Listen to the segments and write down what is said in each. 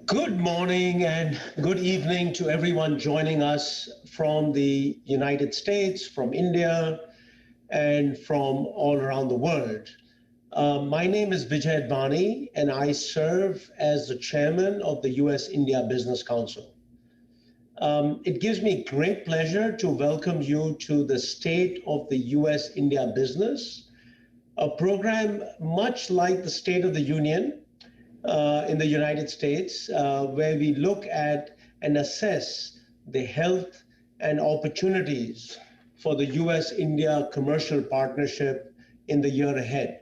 Good morning and good evening to everyone joining us from the United States, from India, and from all around the world. My name is Vijay Advani, and I serve as the chairman of the US India Business Council. It gives me great pleasure to welcome you to the State of the US India Business, a program much like the State of the Union in the United States, where we look at and assess the health and opportunities for the US India commercial partnership in the year ahead.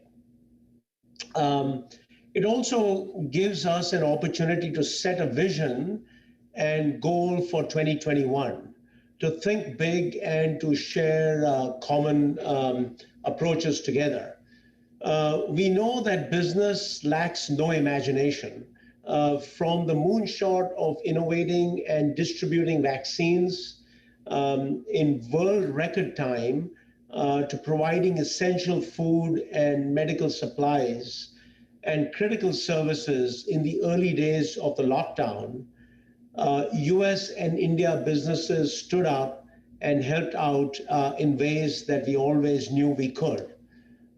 It also gives us an opportunity to set a vision and goal for 2021, to think big and to share common approaches together. We know that business lacks no imagination. From the moonshot of innovating and distributing vaccines in world record time to providing essential food and medical supplies and critical services in the early days of the lockdown, US and India businesses stood up and helped out in ways that we always knew we could.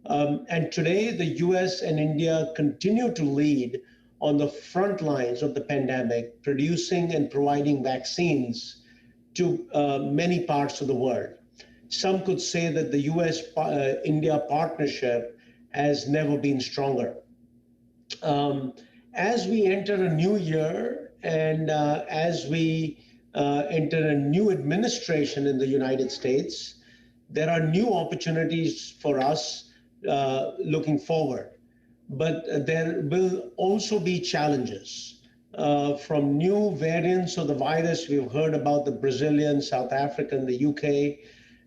And today, the US and India continue to lead on the front lines of the pandemic, producing and providing vaccines to many parts of the world. Some could say that the US India partnership has never been stronger. As we enter a new year and as we enter a new administration in the United States, there are new opportunities for us looking forward. But there will also be challenges from new variants of the virus. We've heard about the Brazilian, South African, the UK,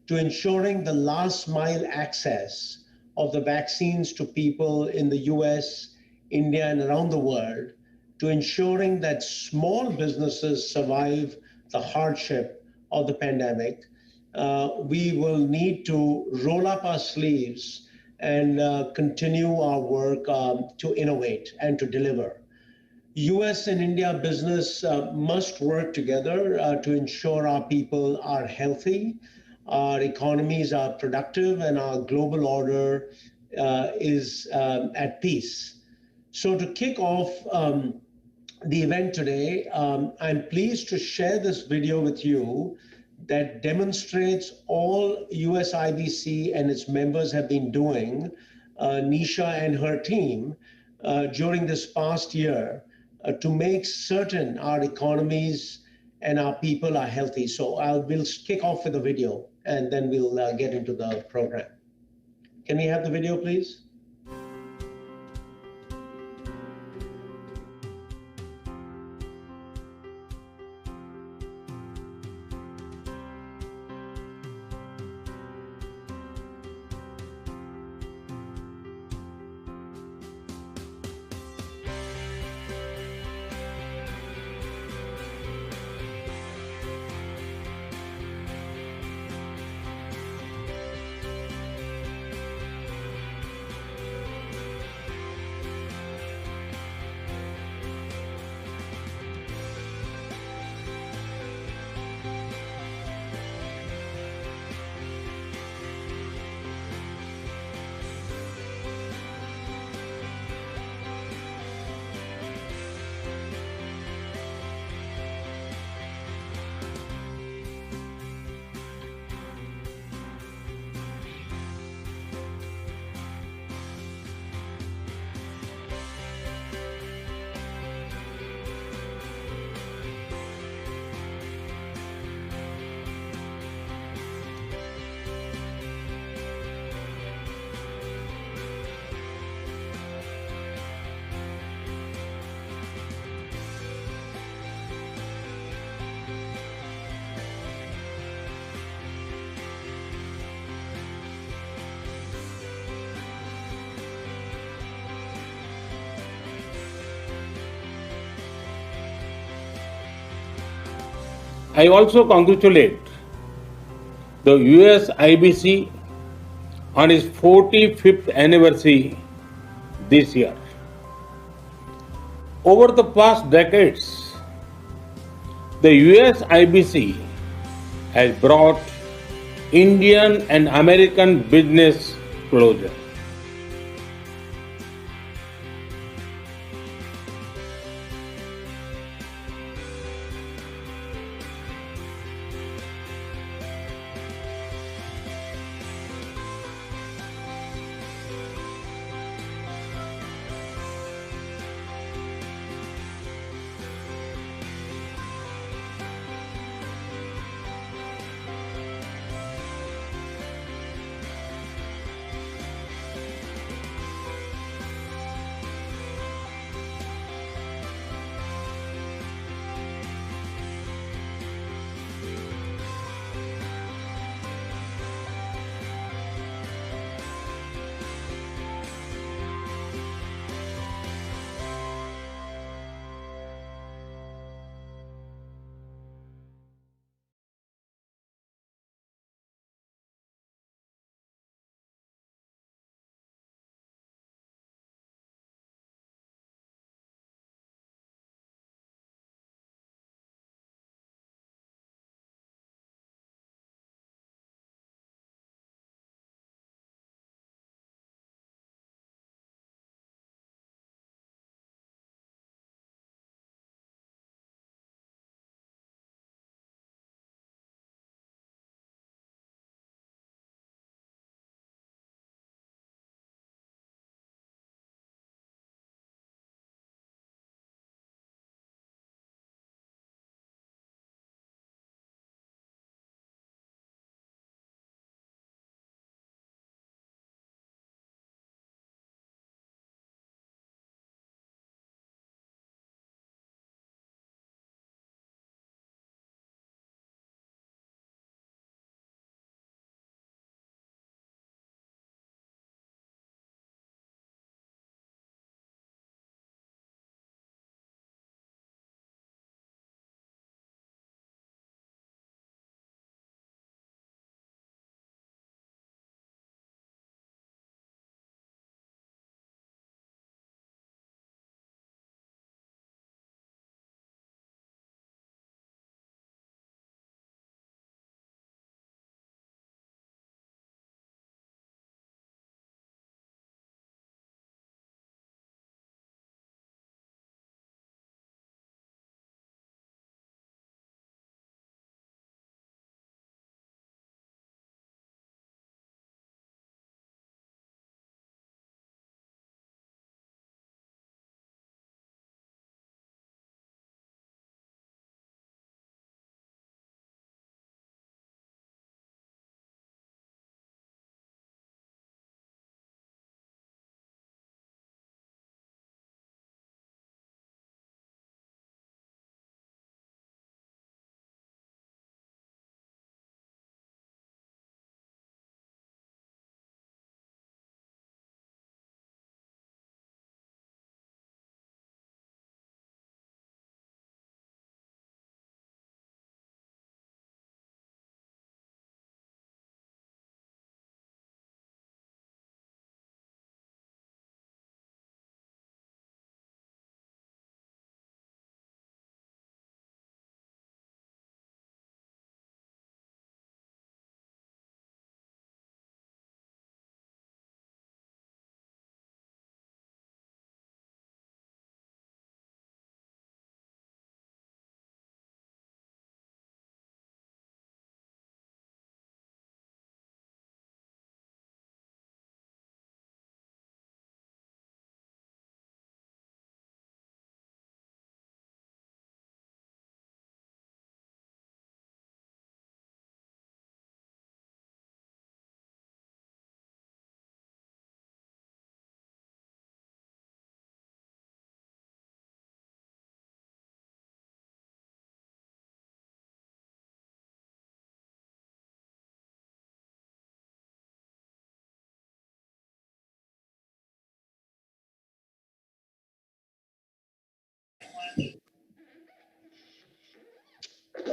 to ensuring the last mile access of the vaccines to people in the US, India, and around the world, to ensuring that small businesses survive the hardship of the pandemic. We will need to roll up our sleeves and continue our work to innovate and to deliver. US and India business must work together to ensure our people are healthy, our economies are productive, and our global order is at peace. So to kick off the event today, I'm pleased to share this video with you that demonstrates all USIBC and its members have been doing, Nisha and her team, during this past year to make certain our economies and our people are healthy. So we'll kick off with a video and then we'll get into the program. Can we have the video, please? I also congratulate the US IBC on its 45th anniversary this year. Over the past decades, the US IBC has brought Indian and American business closer.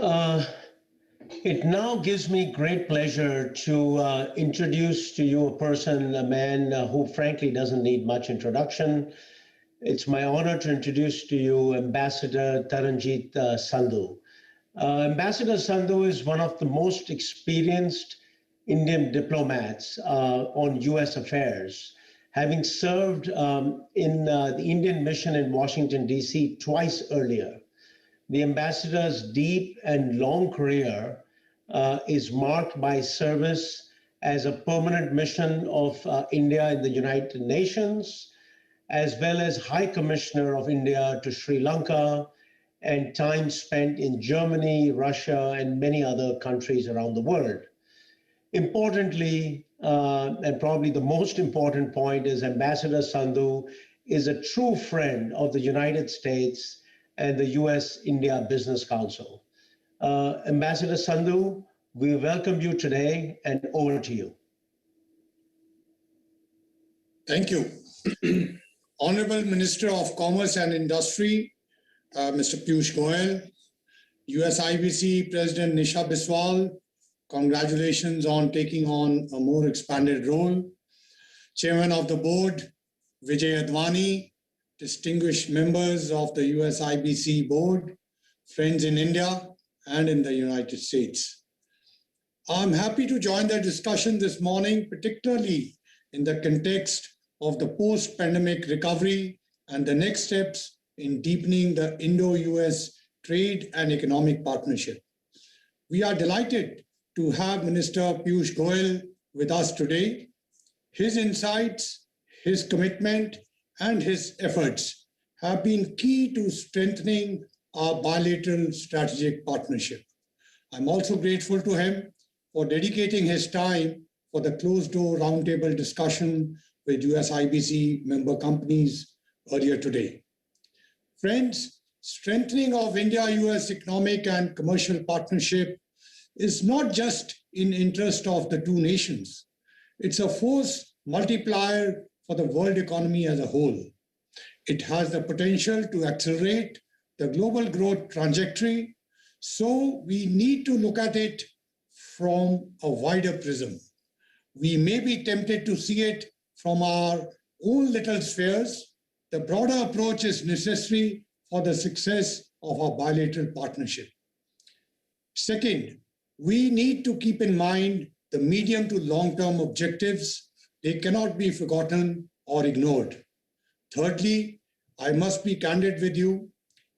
Uh, it now gives me great pleasure to introduce to you a person, a man who frankly doesn't need much introduction. It's my honor to introduce to you Ambassador Taranjeet Sandhu. Ambassador Sandhu is one of the most experienced Indian diplomats on US affairs, having served in the Indian mission in Washington, D.C. twice earlier. The ambassador's deep and long career is marked by service as a permanent mission of India in the United Nations, as well as High Commissioner of India to Sri Lanka, and time spent in Germany, Russia, and many other countries around the world. Importantly, and probably the most important point, is Ambassador Sandhu is a true friend of the United States and the US-India Business Council. Ambassador Sandhu, we welcome you today, and over to you. Thank you. Honorable Minister of Commerce and Industry, Mr. Piyush Goyal, USIBC President Nisha Biswal, congratulations on taking on a more expanded role. Chairman of the Board, Vijay Advani, distinguished members of the USIBC Board, friends in India and in the United States. I'm happy to join the discussion this morning, particularly in the context of the post-pandemic recovery and the next steps in deepening the Indo-US trade and economic partnership. We are delighted to have Minister Piyush Goyal with us today. His insights, his commitment, and his efforts have been key to strengthening our bilateral strategic partnership. I'm also grateful to him for dedicating his time for the closed-door roundtable discussion with USIBC member companies earlier today. Friends, strengthening of India-US economic and commercial partnership is not just in interest of the two nations. It's a force multiplier for the world economy as a whole. It has the potential to accelerate the global growth trajectory, so we need to look at it from a wider prism. We may be tempted to see it from our own little spheres. The broader approach is necessary for the success of our bilateral partnership. Second, we need to keep in mind the medium to long-term objectives. They cannot be forgotten or ignored. Thirdly, I must be candid with you.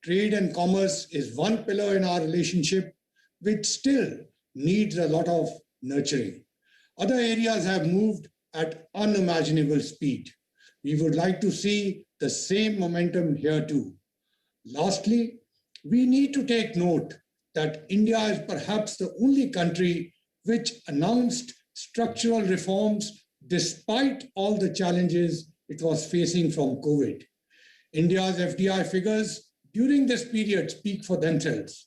Trade and commerce is one pillar in our relationship which still needs a lot of nurturing. Other areas have moved at unimaginable speed. We would like to see the same momentum here too. Lastly, we need to take note that India is perhaps the only country which announced structural reforms despite all the challenges it was facing from COVID. India's FDI figures during this period speak for themselves.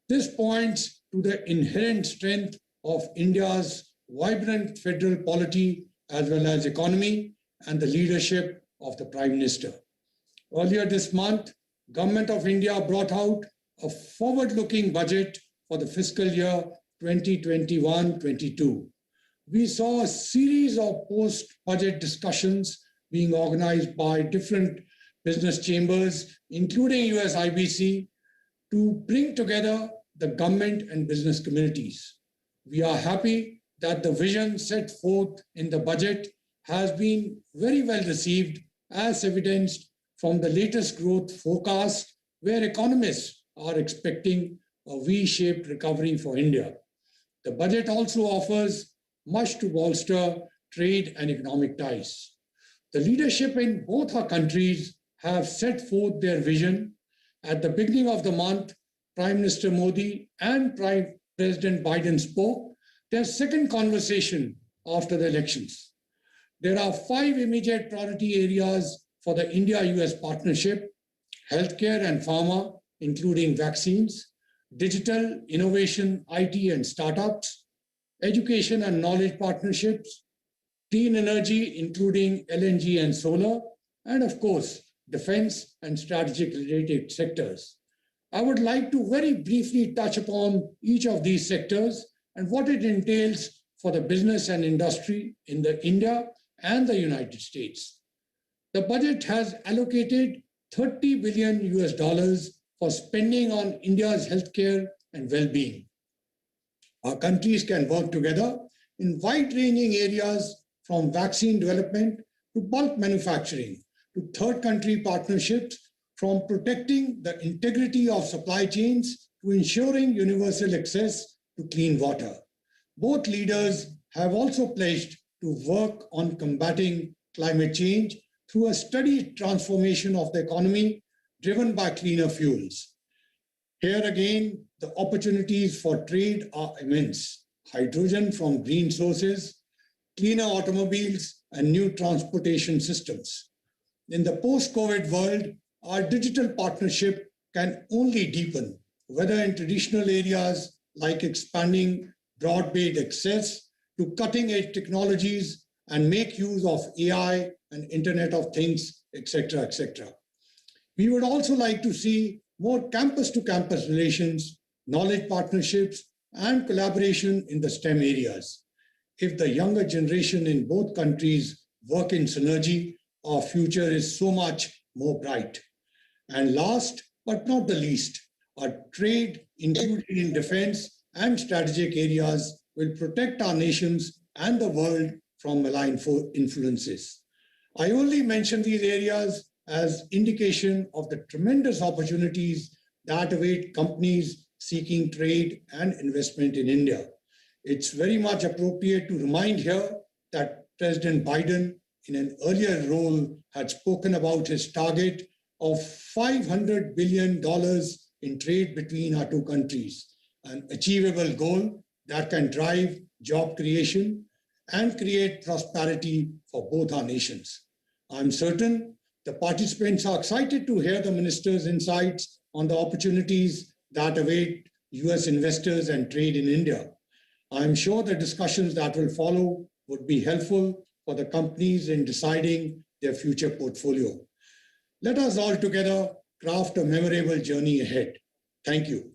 This points to the inherent strength of India's vibrant federal polity as well as economy and the leadership of the Prime Minister. Earlier this month, Government of India brought out a forward-looking budget for the fiscal year 2021-22. We saw a series of post-budget discussions being organized by different business chambers, including USIBC, to bring together the government and business communities. We are happy that the vision set forth in the budget has been very well received, as evidenced from the latest growth forecast, where economists are expecting a V-shaped recovery for India. The budget also offers much to bolster trade and economic ties. The leadership in both our countries have set forth their vision. At the beginning of the month, Prime Minister Modi and Prime President Biden spoke their second conversation after the elections. There are 5 immediate priority areas for the India-US partnership: healthcare and pharma, including vaccines, digital, innovation, IT and startups, education and knowledge partnerships, clean energy, including LNG and solar, and of course, defense and strategic related sectors. I would like to very briefly touch upon each of these sectors and what it entails for the business and industry in the India and the United States. the budget has allocated 30 billion US dollars for spending on India's healthcare and well-being. Our countries can work together in wide-ranging areas from vaccine development to bulk manufacturing to third country partnerships, from protecting the integrity of supply chains to ensuring universal access to clean water. Both leaders have also pledged to work on combating climate change through a steady transformation of the economy driven by cleaner fuels. Here again, the opportunities for trade are immense. Hydrogen from green sources, cleaner automobiles, and new transportation systems. In the post-COVID world, our digital partnership can only deepen, whether in traditional areas like expanding broadband access to cutting-edge technologies and make use of AI and Internet of Things, etc., etc. We would also like to see more campus-to-campus relations, knowledge partnerships, and collaboration in the STEM areas. If the younger generation in both countries work in synergy, our future is so much more bright. And last but not the least, our trade, including in defense and strategic areas, will protect our nations and the world from malign influences. I only mention these areas as indication of the tremendous opportunities that await companies seeking trade and investment in India. It's very much appropriate to remind here that President Biden, in an earlier role, had spoken about his target of $500 billion in trade between our two countries, an achievable goal that can drive job creation and create prosperity for both our nations. I'm certain the participants are excited to hear the minister's insights on the opportunities that await US investors and trade in India. I'm sure the discussions that will follow would be helpful for the companies in deciding their future portfolio. Let us all together craft a memorable journey ahead. Thank you.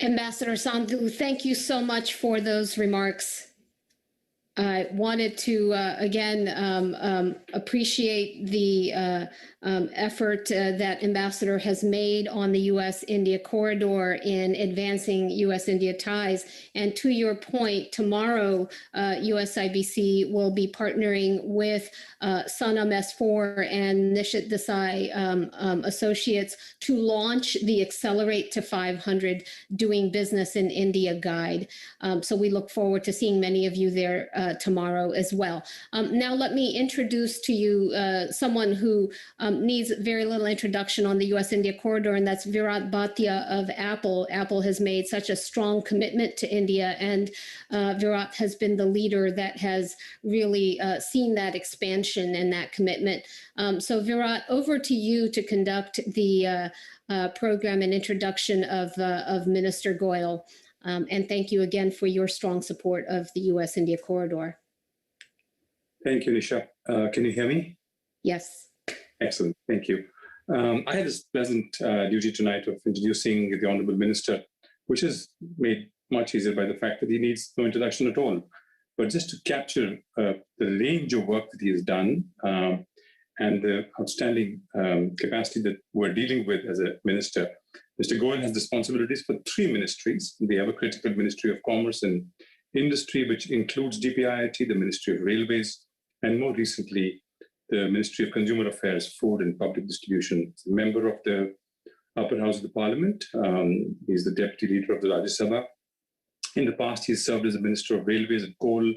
Ambassador Sandhu, thank you so much for those remarks. I wanted to, again, appreciate the effort that Ambassador has made on the U.S.-India corridor in advancing U.S.-India ties. And to your point, tomorrow, USIBC will be partnering with Sanam S4 and Nishit Desai Associates to launch the Accelerate to 500 Doing Business in India guide. So we look forward to seeing many of you there tomorrow as well. Now let me introduce to you someone who needs very little introduction on the U.S.-India corridor, and that's Virat Bhatia of Apple. Apple has made such a strong commitment to India, and Virat has been the leader that has really seen that expansion and that commitment. So Virat, over to you to conduct the program and introduction of Minister Goyal. And thank you again for your strong support of the U.S.-India corridor. Thank you, Nisha. Can you hear me? Yes. Excellent. Thank you. I had this pleasant duty tonight of introducing the Honorable Minister, which is made much easier by the fact that he needs no introduction at all. But just to capture the range of work that he has done and the outstanding capacity that we're dealing with as a minister, Mr. Goyal has responsibilities for 3 ministries. We have a critical Ministry of Commerce and Industry, which includes DPIIT, the Ministry of Railways, and more recently, the Ministry of Consumer Affairs, Food and Public Distribution. He's a member of the Upper House of the Parliament. He's the Deputy Leader of the Rajya Sabha. In the past, he's served as a Minister of Railways and Coal.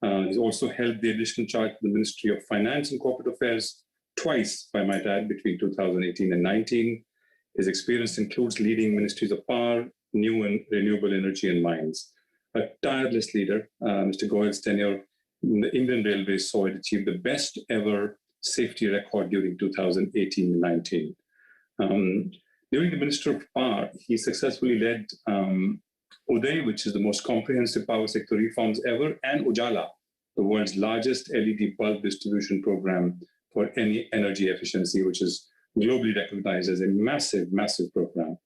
He's also held the additional charge of the Ministry of Finance and Corporate Affairs twice, by my dad, between 2018 and 19. His experience includes leading ministries of power, new and renewable energy, and mines. A tireless leader, Mr. Goyal's tenure in the Indian Railways saw it achieve the best ever safety record during 2018 and 19. During the Minister of Power, he successfully led Uday, which is the most comprehensive power sector reforms ever, and Ujala, the world's largest LED bulb distribution program for any energy efficiency, which is globally recognized as a massive, massive program.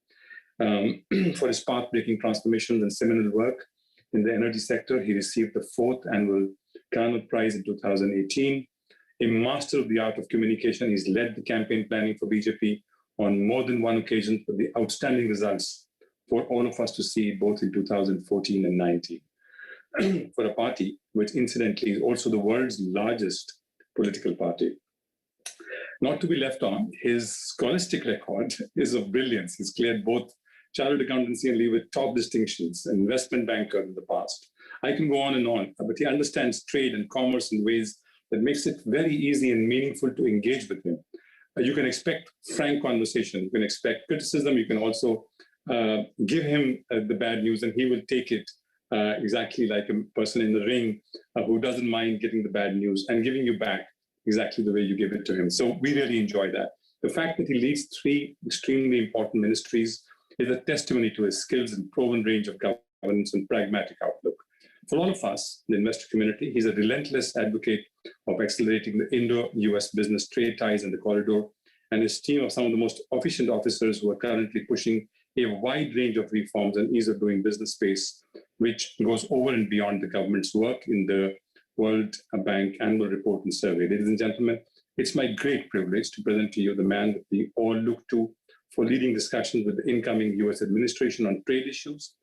For his path-breaking transformations and seminal work in the energy sector, he received the 4th annual Carnot Prize in 2018. A master of the art of communication, he's led the campaign planning for BJP on more than one occasion for the outstanding results for all of us to see both in 2014 and 19. For a party which incidentally is also the world's largest political party. Not to be left on, his scholastic record is of brilliance. He's cleared both chartered accountancy and leave with top distinctions, an investment banker in the past. I can go on, but he understands trade and commerce in ways that makes it very easy and meaningful to engage with him. You can expect frank conversation, you can expect criticism, you can also give him the bad news and he will take it exactly like a person in the ring who doesn't mind getting the bad news and giving you back exactly the way you give it to him. So we really enjoy that. The fact that he leads 3 extremely important ministries is a testimony to his skills and proven range of governance and pragmatic outlook. For all of us, the investor community, he's a relentless advocate of accelerating the Indo-US business trade ties in the corridor, and his team of some of the most efficient officers who are currently pushing a wide range of reforms and ease of doing business space, which goes over and beyond the government's work in the World Bank Annual Report and Survey. Ladies and gentlemen, it's my great privilege to present to you the man that we all look to for leading discussions with the incoming US administration on trade issues,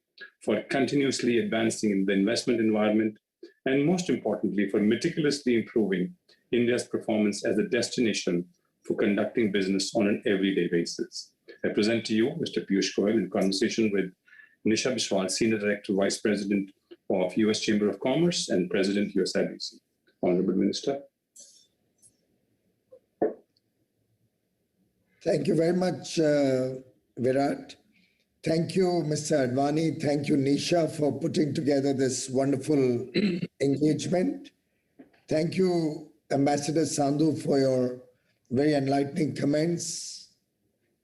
for continuously advancing in the investment environment, and most importantly, for meticulously improving India's performance as a destination for conducting business on an everyday basis. I present to you Mr. Piyush Goyal in conversation with Nisha Biswal, Senior Director, Vice President of US Chamber of Commerce and President, US IBC. Honorable Minister. Thank you very much, Virat. Thank you, Mr. Advani. Thank you, Nisha, for putting together this wonderful engagement. Thank you, Ambassador Sandhu, for your very enlightening comments,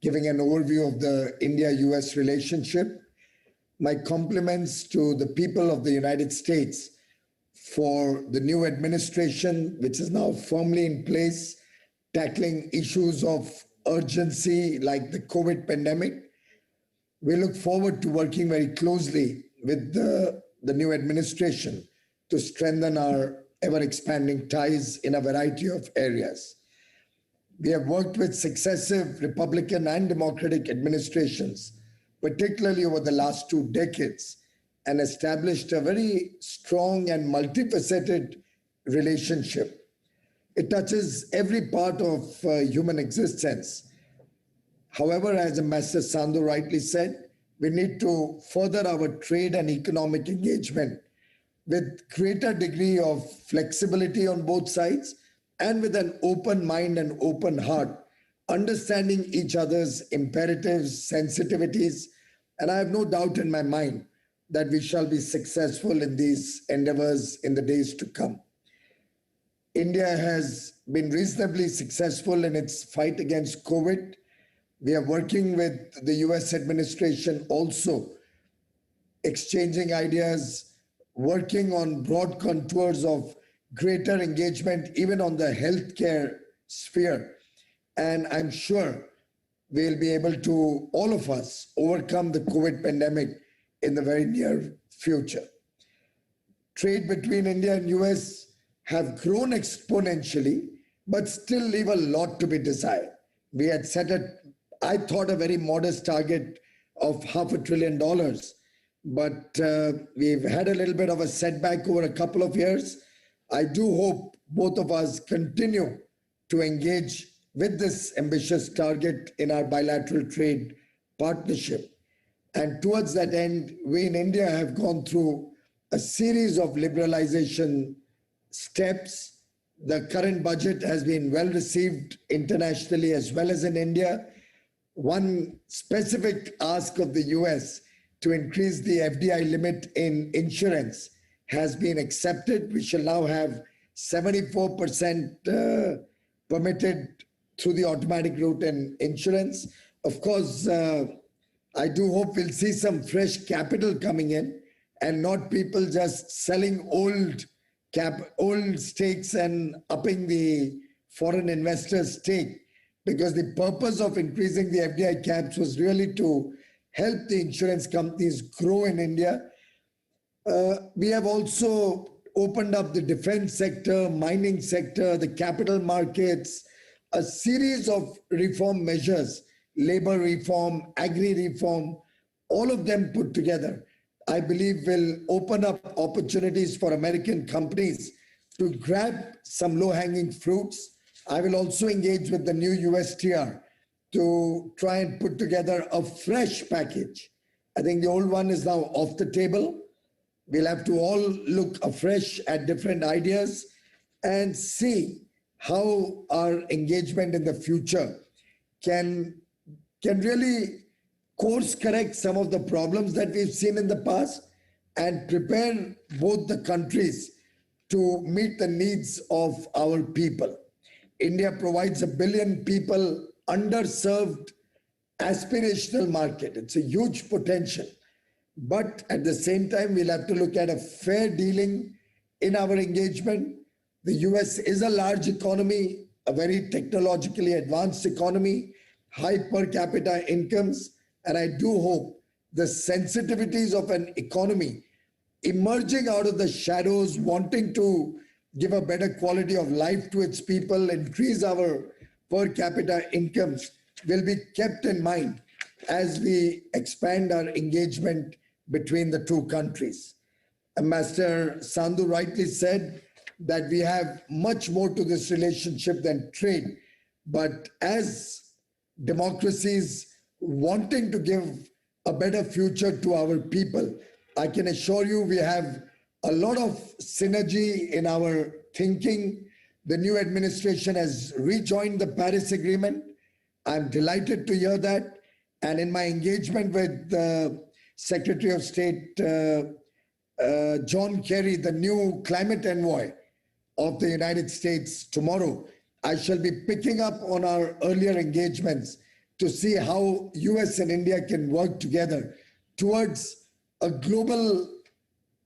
giving an overview of the India-US relationship. My compliments to the people of the United States for the new administration, which is now firmly in place, tackling issues of urgency like the COVID pandemic. We look forward to working very closely with the new administration to strengthen our ever-expanding ties in a variety of areas. We have worked with successive Republican and Democratic administrations, particularly over the last 2 decades, and established a very strong and multifaceted relationship. It touches every part of human existence. However, as Ambassador Sandhu rightly said, we need to further our trade and economic engagement with greater degree of flexibility on both sides and with an open mind and open heart, understanding each other's imperatives, sensitivities, and I have no doubt in my mind that we shall be successful in these endeavors in the days to come. India has been reasonably successful in its fight against COVID. We are working with the US administration also, exchanging ideas, working on broad contours of greater engagement, even on the healthcare sphere. And I'm sure we'll be able to, all of us, overcome the COVID pandemic in the very near future. Trade between India and US have grown exponentially, but still leave a lot to be desired. We had set I thought, a very modest target of $500 billion, but we've had a little bit of a setback over a couple of years. I do hope both of us continue to engage with this ambitious target in our bilateral trade partnership. And towards that end, we in India have gone through a series of liberalization steps. The current budget has been well received internationally as well as in India. One specific ask of the US to increase the FDI limit in insurance has been accepted. We shall now have 74% permitted through the automatic route in insurance. Of course, I do hope we'll see some fresh capital coming in and not people just selling old stakes and upping the foreign investors' stake, because the purpose of increasing the FDI caps was really to help the insurance companies grow in India. We have also opened up the defense sector, mining sector, the capital markets, a series of reform measures, labor reform, agri reform, all of them put together, I believe will open up opportunities for American companies to grab some low-hanging fruits. I will also engage with the new USTR to try and put together a fresh package. I think the old one is now off the table. We'll have to all look afresh at different ideas and see how our engagement in the future can really course correct some of the problems that we've seen in the past and prepare both the countries to meet the needs of our people. India provides 1 billion people underserved aspirational market. It's a huge potential. But at the same time, we'll have to look at a fair dealing in our engagement. The US is a large economy, a very technologically advanced economy, high per capita incomes, and I do hope the sensitivities of an economy emerging out of the shadows, wanting to give a better quality of life to its people, increase our per capita incomes, will be kept in mind as we expand our engagement between the two countries. Ambassador Sandhu rightly said that we have much more to this relationship than trade, but as democracies wanting to give a better future to our people, I can assure you we have a lot of synergy in our thinking. The new administration has rejoined the Paris Agreement. I'm delighted to hear that. And in my engagement with the Secretary of State, John Kerry, the new climate envoy of the United States tomorrow, I shall be picking up on our earlier engagements to see how US and India can work together towards a global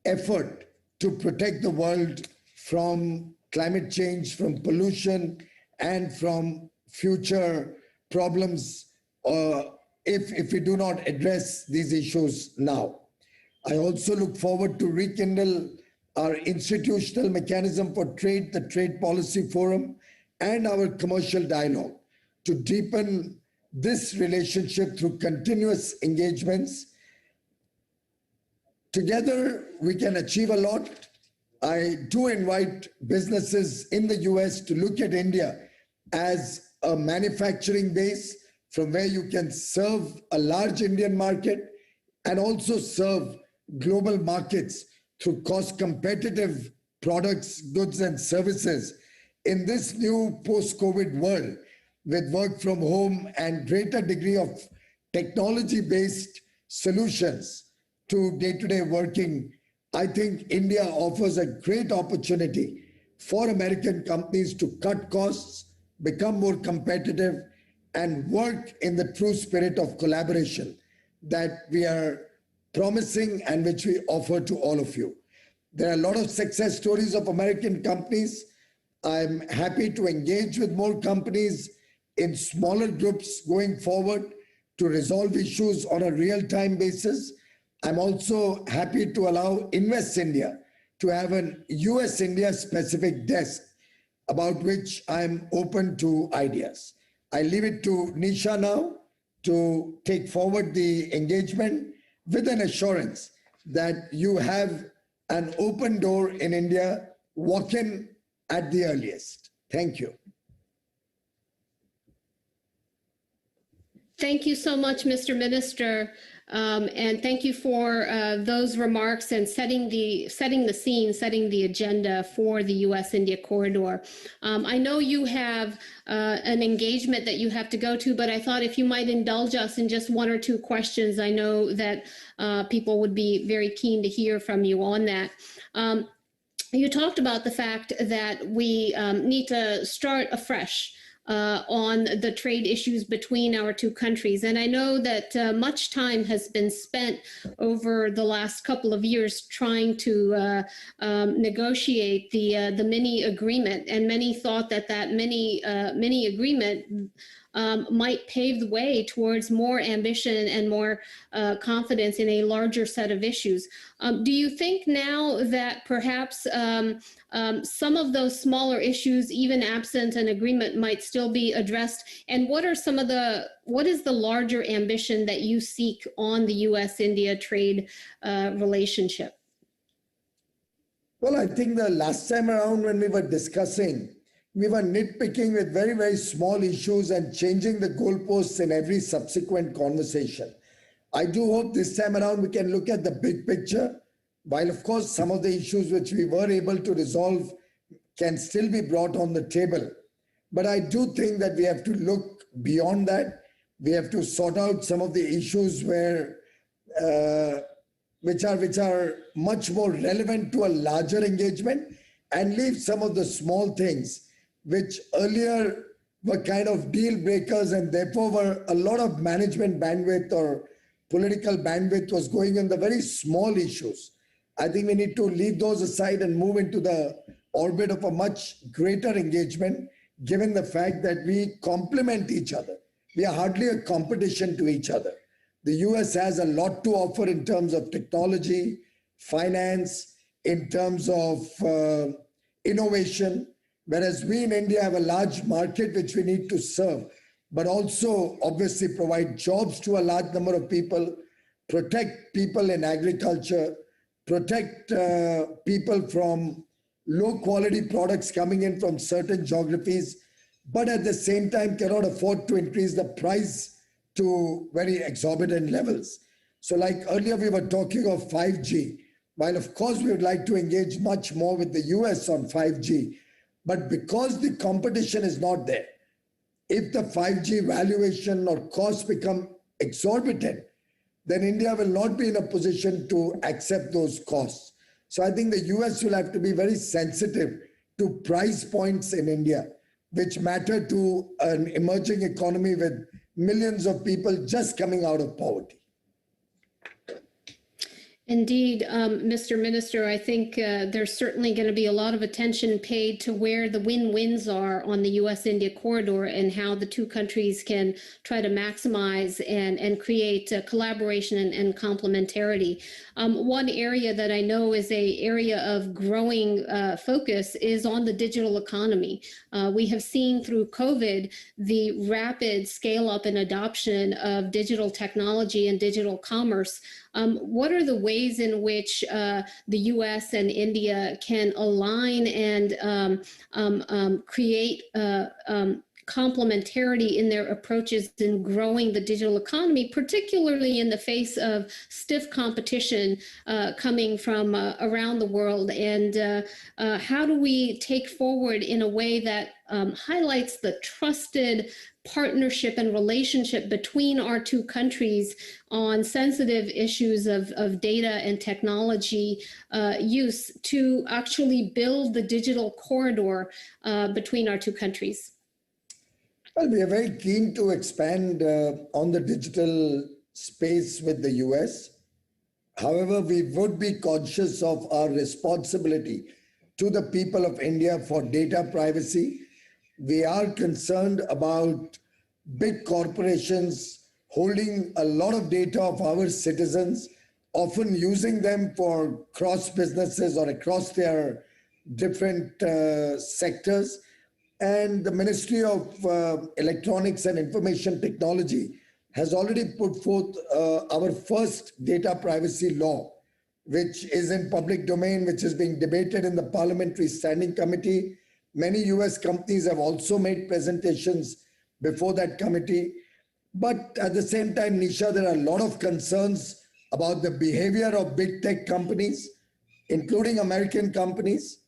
effort to protect the world from climate change, from pollution, and from future problems if we do not address these issues now. I also look forward to rekindle our institutional mechanism for trade, the Trade Policy Forum, and our commercial dialogue to deepen this relationship through continuous engagements. Together, we can achieve a lot. I do invite businesses in the US to look at India as a manufacturing base from where you can serve a large Indian market and also serve global markets through cost-competitive products, goods, and services in this new post-COVID world with work from home and greater degree of technology-based solutions to day-to-day working. I think India offers a great opportunity for American companies to cut costs, become more competitive, and work in the true spirit of collaboration that we are promising and which we offer to all of you. There are a lot of success stories of American companies. I'm happy to engage with more companies in smaller groups going forward to resolve issues on a real-time basis. I'm also happy to allow Invest India to have an US-India specific desk about which I'm open to ideas. I leave it to Nisha now to take forward the engagement with an assurance that you have an open door in India, walk in at the earliest. Thank you. Thank you so much, Mr. Minister. And thank you for those remarks and setting the scene, setting the agenda for the U.S.-India corridor. I know you have an engagement that you have to go to, but I thought if you might indulge us in just one or two questions, I know that people would be very keen to hear from you on that. You talked about the fact that we need to start afresh on the trade issues between our two countries. And I know that much time has been spent over the last couple of years trying to negotiate the mini agreement. And many thought that mini agreement might pave the way towards more ambition and more confidence in a larger set of issues. Do you think now that perhaps some of those smaller issues, even absent an agreement, might still be addressed? And what is the larger ambition that you seek on the U.S.-India trade relationship? Well, I think the last time around when we were discussing, we were nitpicking with very, very small issues and changing the goalposts in every subsequent conversation. I do hope this time around we can look at the big picture, while of course some of the issues which we were able to resolve can still be brought on the table. But I do think that we have to look beyond that. We have to sort out some of the issues where which are much more relevant to a larger engagement, and leave some of the small things which earlier were kind of deal breakers and therefore were a lot of management bandwidth or political bandwidth was going on the very small issues. I think we need to leave those aside and move into the orbit of a much greater engagement, given the fact that we complement each other. We are hardly a competition to each other. The US has a lot to offer in terms of technology, finance, in terms of innovation, whereas we in India have a large market which we need to serve, but also obviously provide jobs to a large number of people, protect people in agriculture, protect people from low quality products coming in from certain geographies, but at the same time cannot afford to increase the price to very exorbitant levels. So like earlier we were talking of 5G, while of course we would like to engage much more with the US on 5G, but because the competition is not there, if the 5G valuation or costs become exorbitant, then India will not be in a position to accept those costs. So I think the US will have to be very sensitive to price points in India, which matter to an emerging economy with millions of people just coming out of poverty. Indeed, Mr. Minister, I think there's certainly going to be a lot of attention paid to where the win-wins are on the U.S.-India corridor and how the two countries can try to maximize and create collaboration and complementarity. One area that I know is an area of growing focus is on the digital economy. We have seen through COVID the rapid scale-up and adoption of digital technology and digital commerce. What are the ways in which the U.S. and India can align and create complementarity in their approaches in growing the digital economy, particularly in the face of stiff competition coming from around the world? And how do we take forward in a way that highlights the trusted partnership and relationship between our two countries on sensitive issues of data and technology use to actually build the digital corridor between our two countries? Well, we are very keen to expand on the digital space with the US. However, we would be conscious of our responsibility to the people of India for data privacy. We are concerned about big corporations holding a lot of data of our citizens, often using them for cross businesses or across their different sectors. And the Ministry of Electronics and Information Technology has already put forth our first data privacy law, which is in public domain, which is being debated in the Parliamentary Standing Committee. Many US companies have also made presentations before that committee. But at the same time, Nisha, there are a lot of concerns about the behavior of big tech companies, including American companies.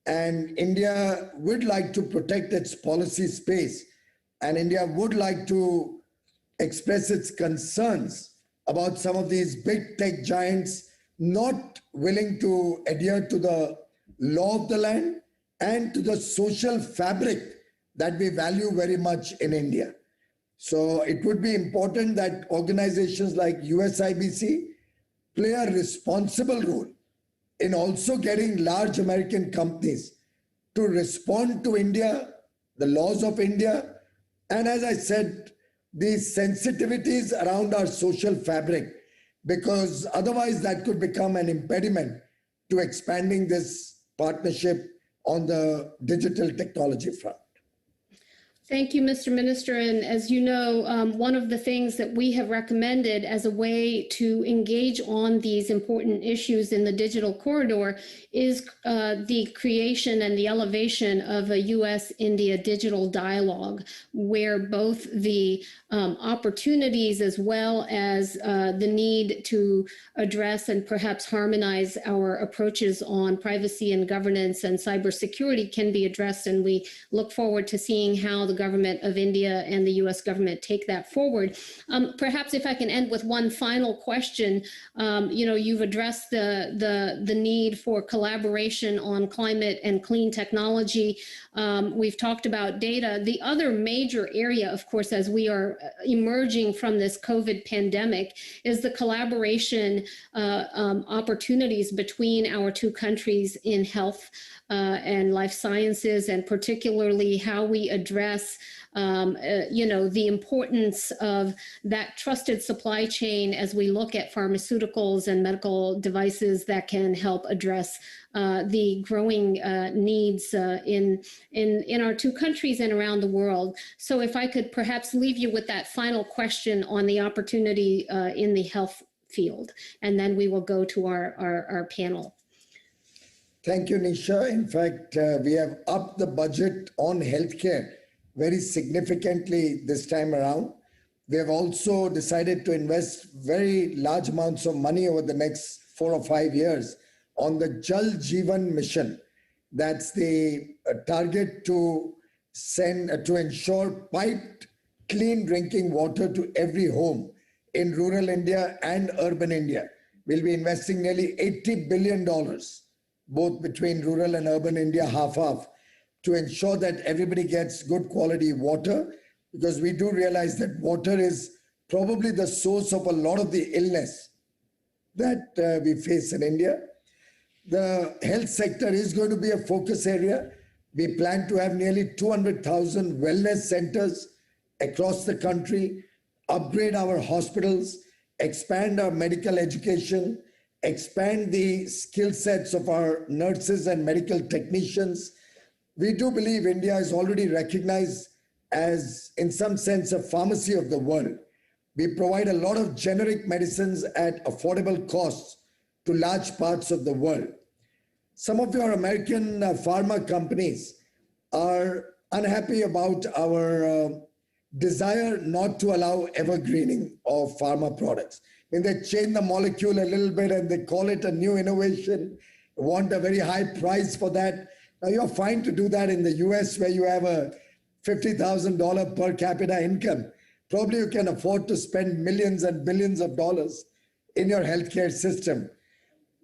And India would like to protect its policy space. And India would like to express its concerns about some of these big tech giants not willing to adhere to the law of the land and to the social fabric that we value very much in India. So it would be important that organizations like USIBC play a responsible role in also getting large American companies to respond to India, the laws of India, And as I said, the sensitivities around our social fabric, because otherwise that could become an impediment to expanding this partnership on the digital technology front. Thank you, Mr. Minister. And as you know, one of the things that we have recommended as a way to engage on these important issues in the digital corridor is the creation and the elevation of a U.S.-India digital dialogue, where both the opportunities as well as the need to address and perhaps harmonize our approaches on privacy and governance and cybersecurity can be addressed. And we look forward to seeing how the government of India and the U.S. government take that forward. Perhaps if I can end with one final question, you've addressed the need for collaboration on climate and clean technology. We've talked about data. The other major area, of course, as we are emerging from this COVID pandemic, is the collaboration opportunities between our two countries in health and life sciences, and particularly how we address the importance of that trusted supply chain as we look at pharmaceuticals and medical devices that can help address the growing needs in our two countries and around the world. So if I could perhaps leave you with that final question on the opportunity in the health field, and then we will go to our panel. Thank you, Nisha. In fact, we have upped the budget on healthcare very significantly this time around. We have also decided to invest very large amounts of money over the next 4 or 5 years on the Jal Jeevan mission. That's the target to ensure piped, clean drinking water to every home in rural India and urban India. We'll be investing nearly $80 billion, both between rural and urban India, half-half, to ensure that everybody gets good quality water, because we do realize that water is probably the source of a lot of the illness that we face in India. The health sector is going to be a focus area. We plan to have nearly 200,000 wellness centers across the country, upgrade our hospitals, expand our medical education, expand the skill sets of our nurses and medical technicians. We do believe India is already recognized as, in some sense, a pharmacy of the world. We provide a lot of generic medicines at affordable costs to large parts of the world. Some of your American pharma companies are unhappy about our desire not to allow evergreening of pharma products. When they change the molecule a little bit and they call it a new innovation, want a very high price for that. Now, you're fine to do that in the US, where you have a $50,000 per capita income. Probably you can afford to spend millions and billions of dollars in your healthcare system.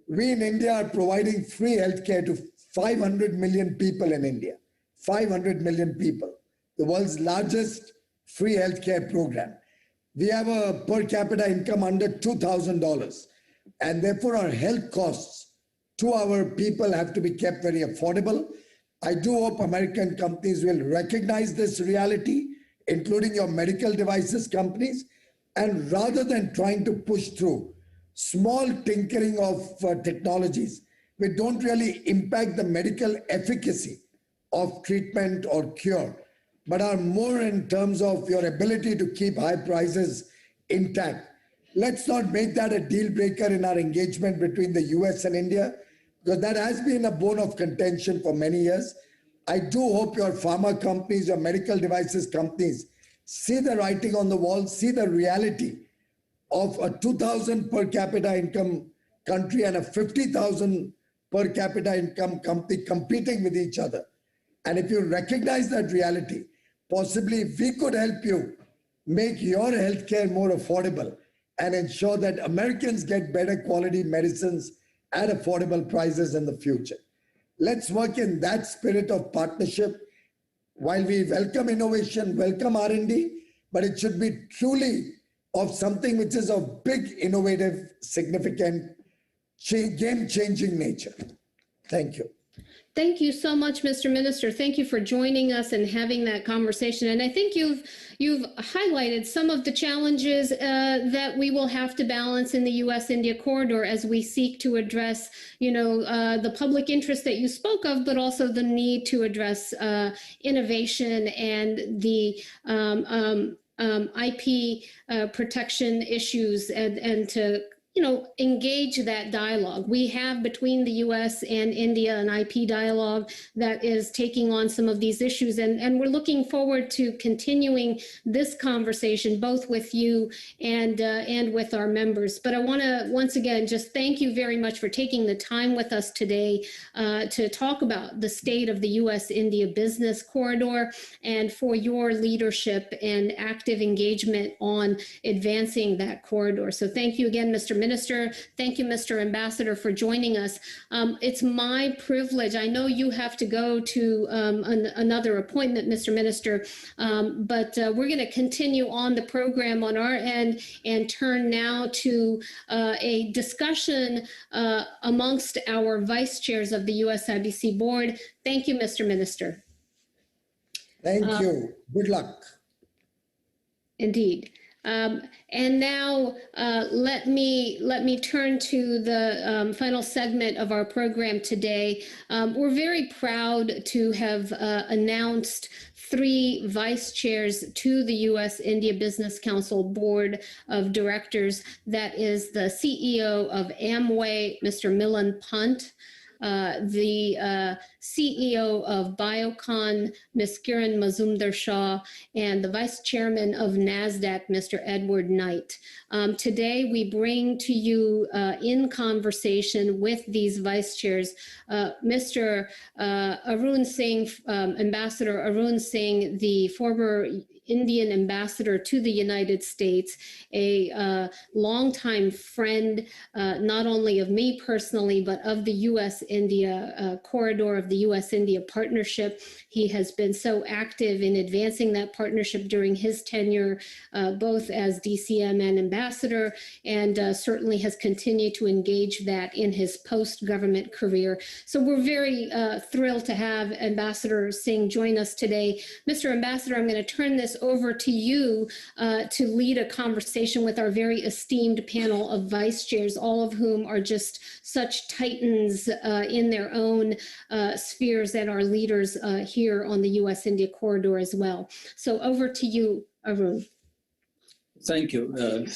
We in India are providing free healthcare to 500 million people in India. 500 million people, the world's largest free healthcare program. We have a per capita income under $2,000, and therefore our health costs to our people have to be kept very affordable. I do hope American companies will recognize this reality, including your medical devices companies, and rather than trying to push through small tinkering of technologies which don't really impact the medical efficacy of treatment or cure, but are more in terms of your ability to keep high prices intact. Let's not make that a deal breaker in our engagement between the US and India, because that has been a bone of contention for many years. I do hope your pharma companies, your medical devices companies see the writing on the wall, see the reality of a 2,000 per capita income country and a 50,000 per capita income company competing with each other. And if you recognize that reality, possibly we could help you make your healthcare more affordable and ensure that Americans get better quality medicines at affordable prices in the future. Let's work in that spirit of partnership. While we welcome innovation, welcome R&D, but it should be truly of something which is of big, innovative, significant, game-changing nature. Thank you. Thank you so much, Mr. Minister. Thank you for joining us and having that conversation. And I think you've highlighted some of the challenges that we will have to balance in the U.S.-India corridor as we seek to address, the public interest that you spoke of, but also the need to address innovation and the IP protection issues and to engage that dialogue. We have between the U.S. and India an IP dialogue that is taking on some of these issues, and we're looking forward to continuing this conversation both with you and with our members. But I want to once again just thank you very much for taking the time with us today to talk about the state of the U.S.-India business corridor and for your leadership and active engagement on advancing that corridor. So thank you again, Mr. Minister. Thank you, Mr. Ambassador, for joining us. It's my privilege. I know you have to go to another appointment, Mr. Minister, but we're going to continue on the program on our end and turn now to a discussion amongst our vice chairs of the USIBC board. Thank you, Mr. Minister. Thank you. Good luck. Indeed. And now let me turn to the final segment of our program today. We're very proud to have announced 3 vice chairs to the U.S.-India Business Council Board of Directors. That is the CEO of Amway, Mr. Milan Pant, the CEO of Biocon, Ms. Kiran Mazumdar-Shaw, and the Vice Chairman of NASDAQ, Mr. Edward Knight. Today, we bring to you in conversation with these vice chairs, Mr. Arun Singh, Ambassador Arun Singh, the former Indian ambassador to the United States, a longtime friend, not only of me personally, but of the U.S.-India corridor, of the U.S.-India partnership. He has been so active in advancing that partnership during his tenure, both as DCM and ambassador, and certainly has continued to engage that in his post-government career. So we're very thrilled to have Ambassador Singh join us today. Mr. Ambassador, I'm going to turn this over to you to lead a conversation with our very esteemed panel of vice chairs, all of whom are just such titans in their own spheres and are leaders here on the U.S.-India corridor as well. So over to you, Arun. Thank you.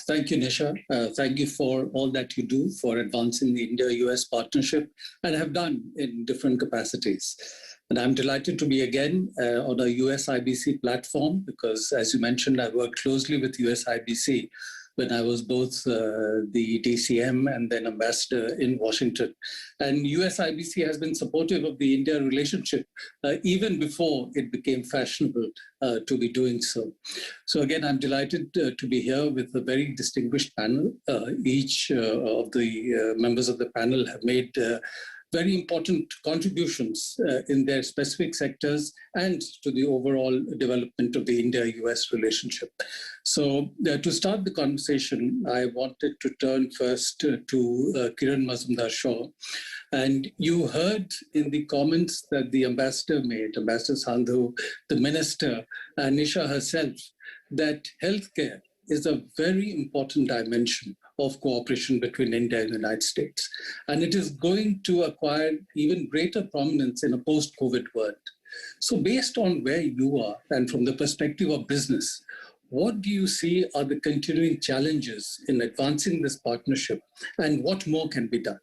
Thank you, Nisha. Thank you for all that you do for advancing the India-US partnership and have done in different capacities. And I'm delighted to be again on a USIBC platform because, as you mentioned, I worked closely with USIBC when I was both the DCM and then ambassador in Washington. And USIBC has been supportive of the India relationship even before it became fashionable to be doing so. So again, I'm delighted to be here with a very distinguished panel. Each of the members of the panel have made very important contributions in their specific sectors and to the overall development of the India-US relationship. So to start the conversation, I wanted to turn first to Kiran Mazumdar-Shaw. And you heard in the comments that the ambassador made, Ambassador Sandhu, the minister, Nisha herself, that healthcare is a very important dimension of cooperation between India and the United States. And it is going to acquire even greater prominence in a post-COVID world. So based on where you are and from the perspective of business, what do you see are the continuing challenges in advancing this partnership and what more can be done?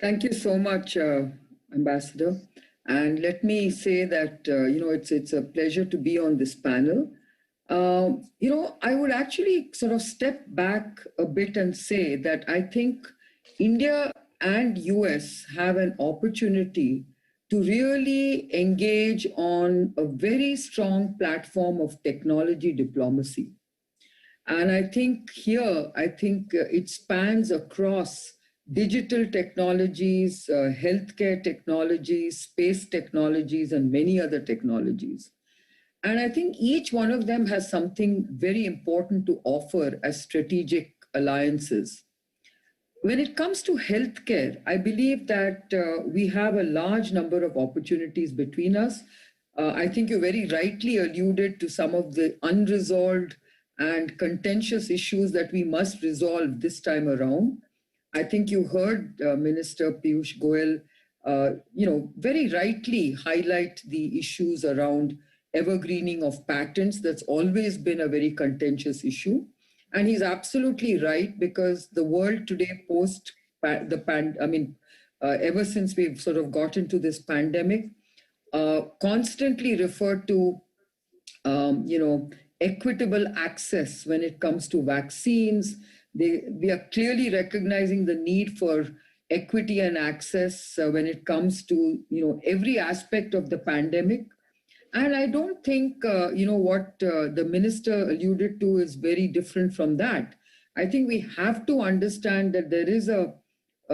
Thank you so much, Ambassador. And let me say that, it's a pleasure to be on this panel. I would actually sort of step back a bit and say that I think India and US have an opportunity to really engage on a very strong platform of technology diplomacy. And I think here, it spans across digital technologies, healthcare technologies, space technologies, and many other technologies. And I think each one of them has something very important to offer as strategic alliances. when it comes to healthcare, I believe that we have a large number of opportunities between us. I think you very rightly alluded to some of the unresolved and contentious issues that we must resolve this time around. I think you heard Minister Piyush Goyal, very rightly highlight the issues around evergreening of patents. That's always been a very contentious issue. And he's absolutely right, because the world today ever since we've sort of got into this pandemic, constantly refer to, equitable access when it comes to vaccines. We are clearly recognizing the need for equity and access when it comes to, every aspect of the pandemic. And I don't think, what the minister alluded to is very different from that. I think we have to understand that there is a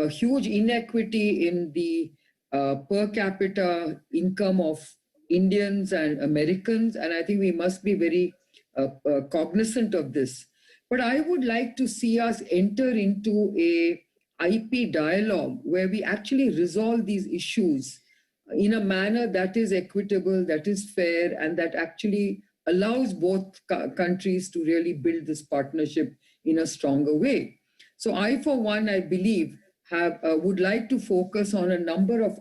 huge inequity in the per capita income of Indians and Americans. And I think we must be very cognizant of this. But I would like to see us enter into a IP dialogue where we actually resolve these issues in a manner that is equitable, that is fair, and that actually allows both countries to really build this partnership in a stronger way. So I, for one, I believe, would like to focus on a number of,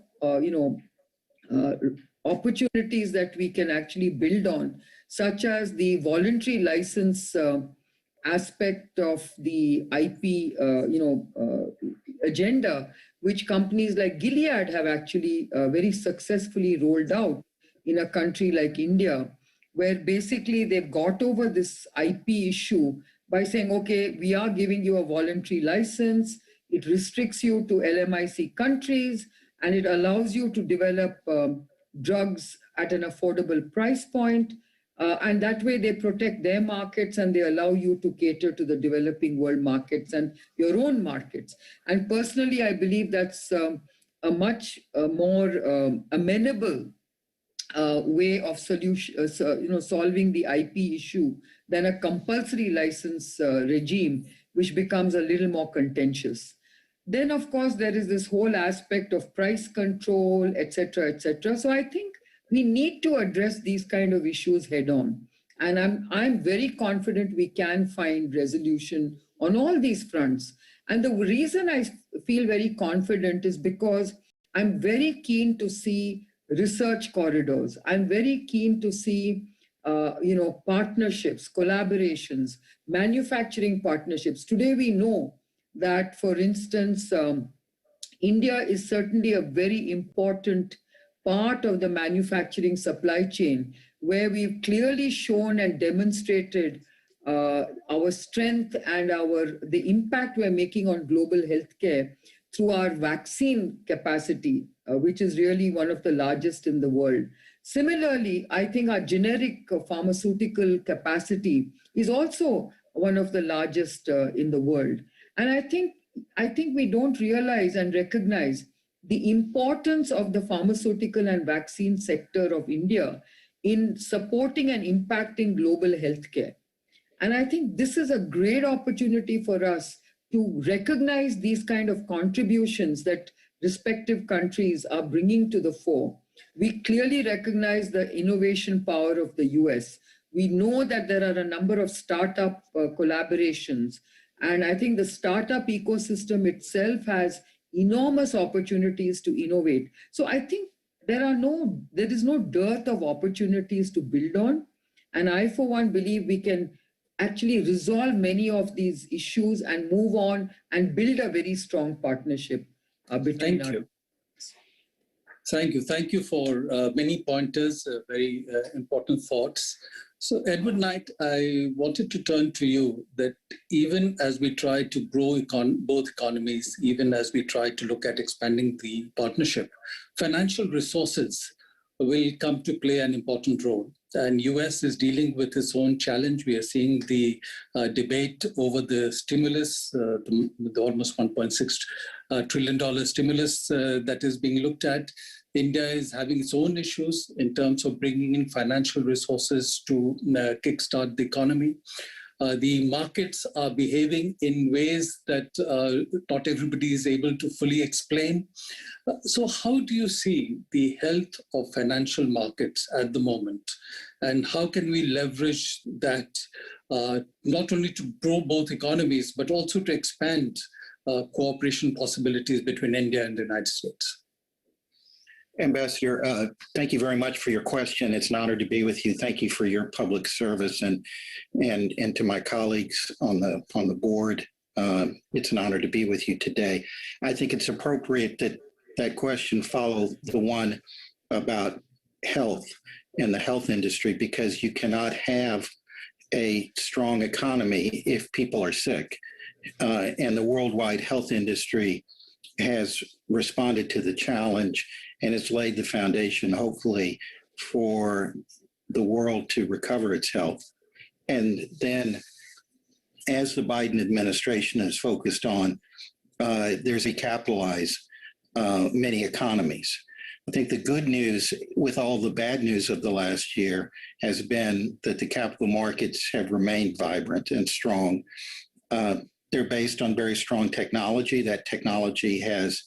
opportunities that we can actually build on, such as the voluntary license aspect of the IP, agenda, which companies like Gilead have actually very successfully rolled out in a country like India, where basically they've got over this IP issue by saying, okay, we are giving you a voluntary license, it restricts you to LMIC countries, and it allows you to develop drugs at an affordable price point. And that way they protect their markets and they allow you to cater to the developing world markets and your own markets. And personally, I believe that's a much more amenable way of solving the IP issue than a compulsory license regime, which becomes a little more contentious. Then, of course, there is this whole aspect of price control, et cetera, et cetera. So I think we need to address these kind of issues head on. And I'm very confident we can find resolution on all these fronts. And the reason I feel very confident is because I'm very keen to see research corridors. I'm very keen to see, partnerships, collaborations, manufacturing partnerships. Today we know that, for instance, India is certainly a very important part of the manufacturing supply chain, where we've clearly shown and demonstrated our strength and the impact we're making on global healthcare through our vaccine capacity, which is really one of the largest in the world. Similarly, I think our generic pharmaceutical capacity is also one of the largest in the world. And I think we don't realize and recognize the importance of the pharmaceutical and vaccine sector of India in supporting and impacting global healthcare. And I think this is a great opportunity for us to recognize these kind of contributions that respective countries are bringing to the fore. We clearly recognize the innovation power of the US. We know that there are a number of startup collaborations. And I think the startup ecosystem itself has enormous opportunities to innovate. So I think there is no dearth of opportunities to build on. And I, for one, believe we can actually resolve many of these issues and move on and build a very strong partnership between Thank you. Thank you. Thank you for many pointers, very important thoughts. So, Edward Knight, I wanted to turn to you that even as we try to grow both economies, even as we try to look at expanding the partnership, financial resources will come to play an important role. And US is dealing with its own challenge. We are seeing the debate over the stimulus, the almost $1.6 trillion stimulus that is being looked at. India is having its own issues in terms of bringing in financial resources to kickstart the economy. the markets are behaving in ways that not everybody is able to fully explain. So how do you see the health of financial markets at the moment? And how can we leverage that not only to grow both economies, but also to expand cooperation possibilities between India and the United States? Ambassador, thank you very much for your question. It's an honor to be with you. Thank you for your public service, and to my colleagues on the board. It's an honor to be with you today. I think it's appropriate that that question follow the one about health and the health industry, because you cannot have a strong economy if people are sick. And the worldwide health industry has responded to the challenge, and it's laid the foundation, hopefully, for the world to recover its health. And then, as the Biden administration is focused on, there's a capitalize many economies. I think the good news with all the bad news of the last year has been that the capital markets have remained vibrant and strong. They're based on very strong technology. That technology has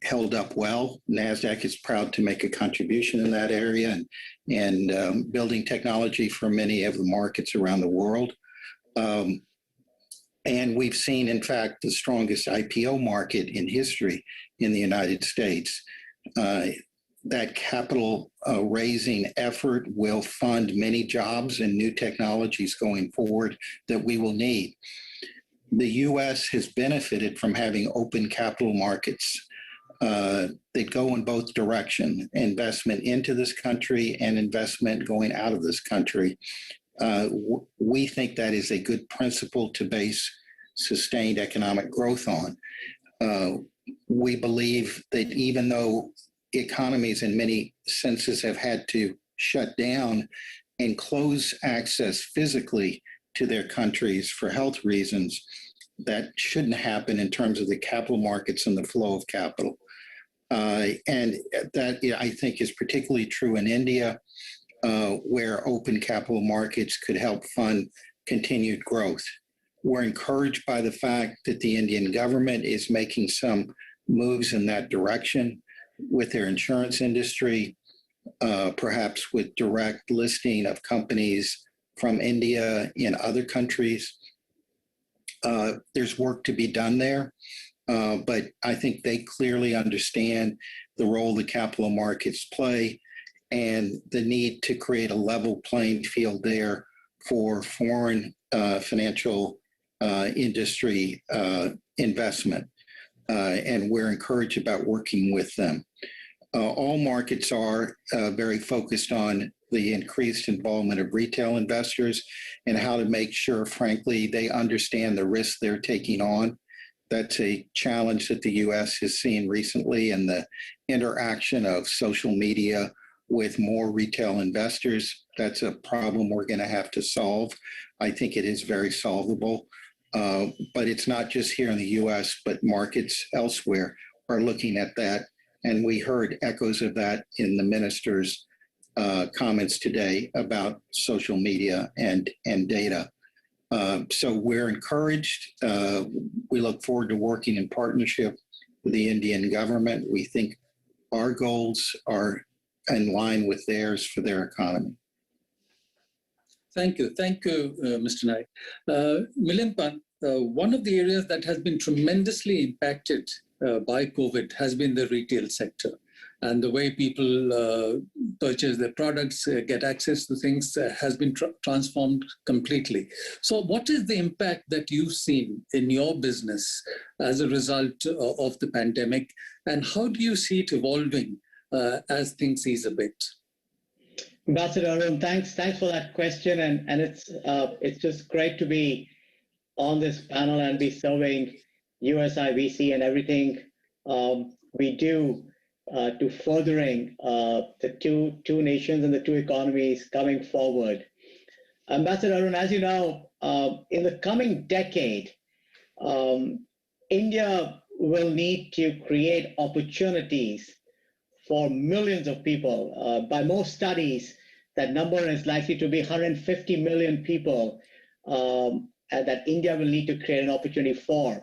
held up well. NASDAQ is proud to make a contribution in that area and building technology for many of the markets around the world. And we've seen, in fact, the strongest IPO market in history in the United States. That capital raising effort will fund many jobs and new technologies going forward that we will need. The U.S. has benefited from having open capital markets that go in both directions, investment into this country and investment going out of this country. We think that is a good principle to base sustained economic growth on. We believe that even though economies in many senses have had to shut down and close access physically to their countries for health reasons, that shouldn't happen in terms of the capital markets and the flow of capital. And that, I think, is particularly true in India, where open capital markets could help fund continued growth. We're encouraged by the fact that the Indian government is making some moves in that direction with their insurance industry, perhaps with direct listing of companies from India in other countries. There's work to be done there, but I think they clearly understand the role the capital markets play and the need to create a level playing field there for foreign financial industry investment. And we're encouraged about working with them. All markets are very focused on the increased involvement of retail investors and how to make sure, frankly, they understand the risks they're taking on. That's a challenge that the U.S. has seen recently, and the interaction of social media with more retail investors. That's a problem we're going to have to solve. I think it is very solvable. But it's not just here in the U.S., but markets elsewhere are looking at that. And we heard echoes of that in the minister's comments today about social media and data. So we're encouraged. We look forward to working in partnership with the Indian government. We think our goals are in line with theirs for their economy. Thank you, Mr. Naik. Milinpan, one of the areas that has been tremendously impacted by COVID has been the retail sector. And the way people purchase their products, get access to things has been transformed completely. So what is the impact that you've seen in your business as a result of the pandemic? And how do you see it evolving as things ease a bit? Ambassador Arun, thanks for that question. And it's just great to be on this panel and be serving USIBC and everything we do to furthering the two nations and the two economies coming forward. Ambassador Arun, as you know, in the coming decade, India will need to create opportunities for millions of people. By most studies, that number is likely to be 150 million people and that India will need to create an opportunity for.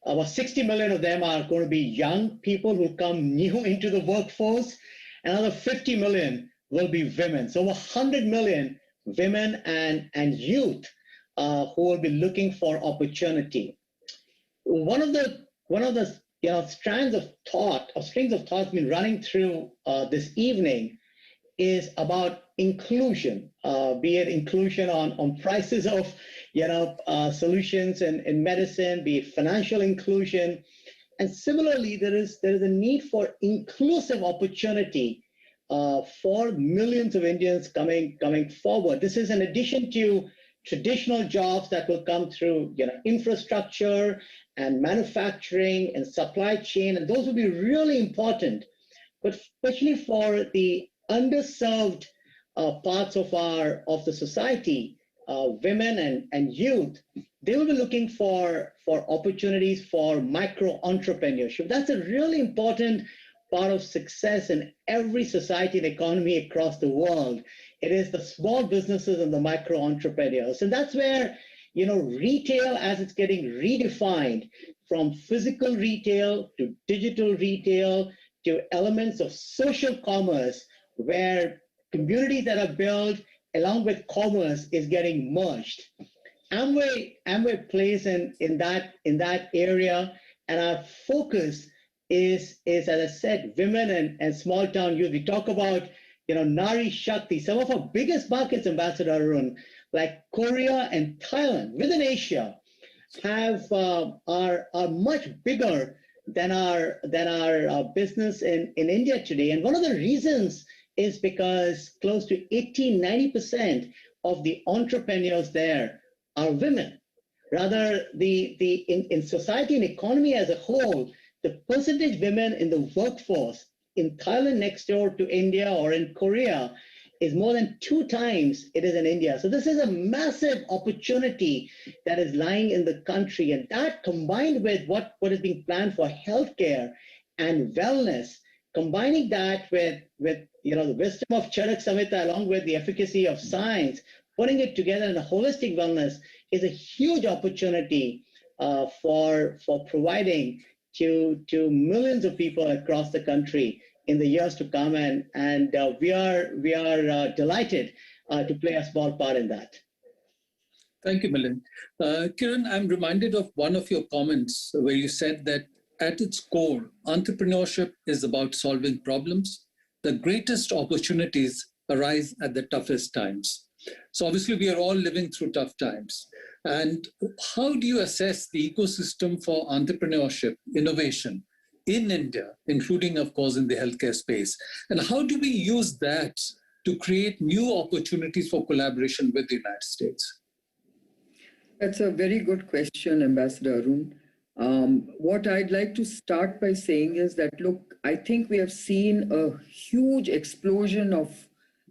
About 60 million of them are going to be young people who come new into the workforce. Another 50 million will be women. So over 100 million women and youth who will be looking for opportunity. One of the strands of thought or strings of thought been running through this evening is about inclusion, be it inclusion on prices of solutions in medicine, be it financial inclusion, and similarly there is a need for inclusive opportunity for millions of Indians coming forward. This is in addition to traditional jobs that will come through infrastructure and manufacturing and supply chain, and those will be really important, but especially for the underserved parts of the society, women and youth. They will be looking for opportunities for micro entrepreneurship. That's a really important part of success in every society and economy across the world. It is the small businesses and the micro entrepreneurs, and that's where retail, as it's getting redefined from physical retail to digital retail to elements of social commerce, where communities that are built along with commerce is getting merged. Amway plays in that area, and our focus is as I said, women and small town youth. We talk about Nari Shakti. Some of our biggest markets, Ambassador Arun, like Korea and Thailand within Asia, are much bigger than our business in India today. And one of the reasons is because close to 80-90% of the entrepreneurs there are women. Rather, in society and economy as a whole, the percentage women in the workforce in Thailand next door to India or in Korea is more than 2 times it is in India. So this is a massive opportunity that is lying in the country, and that combined with what is being planned for healthcare and wellness, combining that with the wisdom of Charak Samhita along with the efficacy of science, putting it together in a holistic wellness is a huge opportunity for providing to millions of people across the country in the years to come, and we are delighted to play a small part in that. Thank you, Milind. Kiran, I'm reminded of one of your comments where you said that at its core, entrepreneurship is about solving problems. The greatest opportunities arise at the toughest times. So obviously we are all living through tough times. And how do you assess the ecosystem for entrepreneurship, innovation in India, including, of course, in the healthcare space? And how do we use that to create new opportunities for collaboration with the United States? That's a very good question, Ambassador Arun. What I'd like to start by saying is that, look, I think we have seen a huge explosion of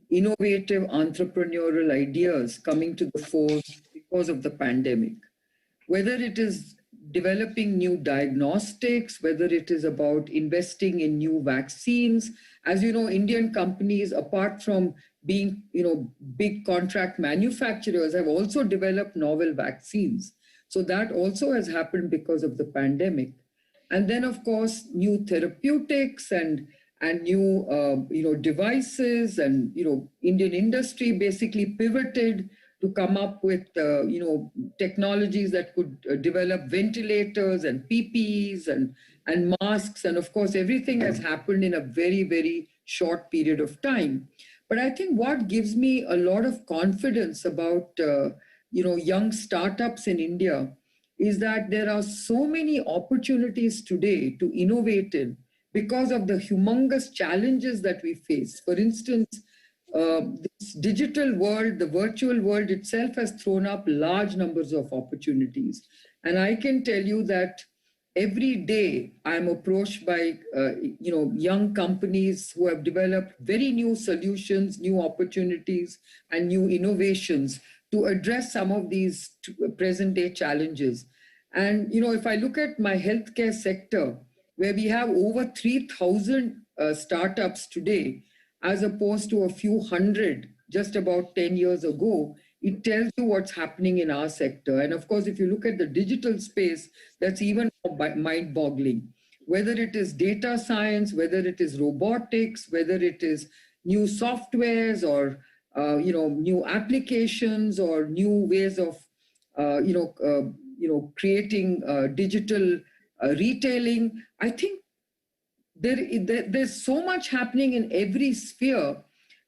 innovative entrepreneurial ideas coming to the fore because of the pandemic. Whether it is developing new diagnostics, whether it is about investing in new vaccines. As you know, Indian companies, apart from being, big contract manufacturers, have also developed novel vaccines. So that also has happened because of the pandemic. And then, of course, new therapeutics and new, devices, and, Indian industry basically pivoted to come up with, technologies that could develop ventilators and PPEs and masks. And of course, everything has happened in a very, very short period of time. But I think what gives me a lot of confidence about, young startups in India is that there are so many opportunities today to innovate in because of the humongous challenges that we face. For instance, this digital world, the virtual world itself has thrown up large numbers of opportunities. And I can tell you that every day I'm approached by, young companies who have developed very new solutions, new opportunities, and new innovations to address some of these present day challenges. And, if I look at my healthcare sector, where we have over 3,000 startups today, as opposed to a few hundred just about 10 years ago, it tells you what's happening in our sector. And of course, if you look at the digital space, that's even more mind-boggling. Whether it is data science, whether it is robotics, whether it is new softwares or new applications or new ways of creating digital retailing. I think there's so much happening in every sphere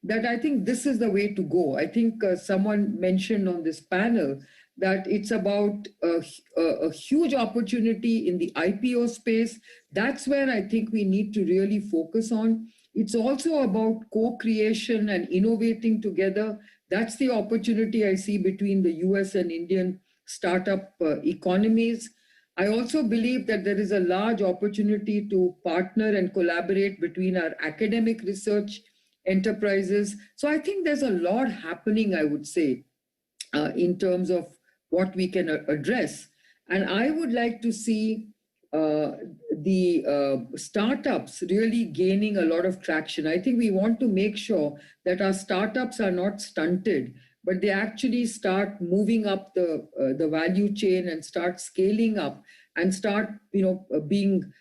that I think this is the way to go. I think someone mentioned on this panel that it's about a huge opportunity in the IPO space. That's where I think we need to really focus on. It's also about co-creation and innovating together. That's the opportunity I see between the US and Indian startup economies. I also believe that there is a large opportunity to partner and collaborate between our academic research enterprises. So I think there's a lot happening, I would say, in terms of what we can address. And I would like to see the startups really gaining a lot of traction. I think we want to make sure that our startups are not stunted, but they actually start moving up the value chain and start scaling up and start being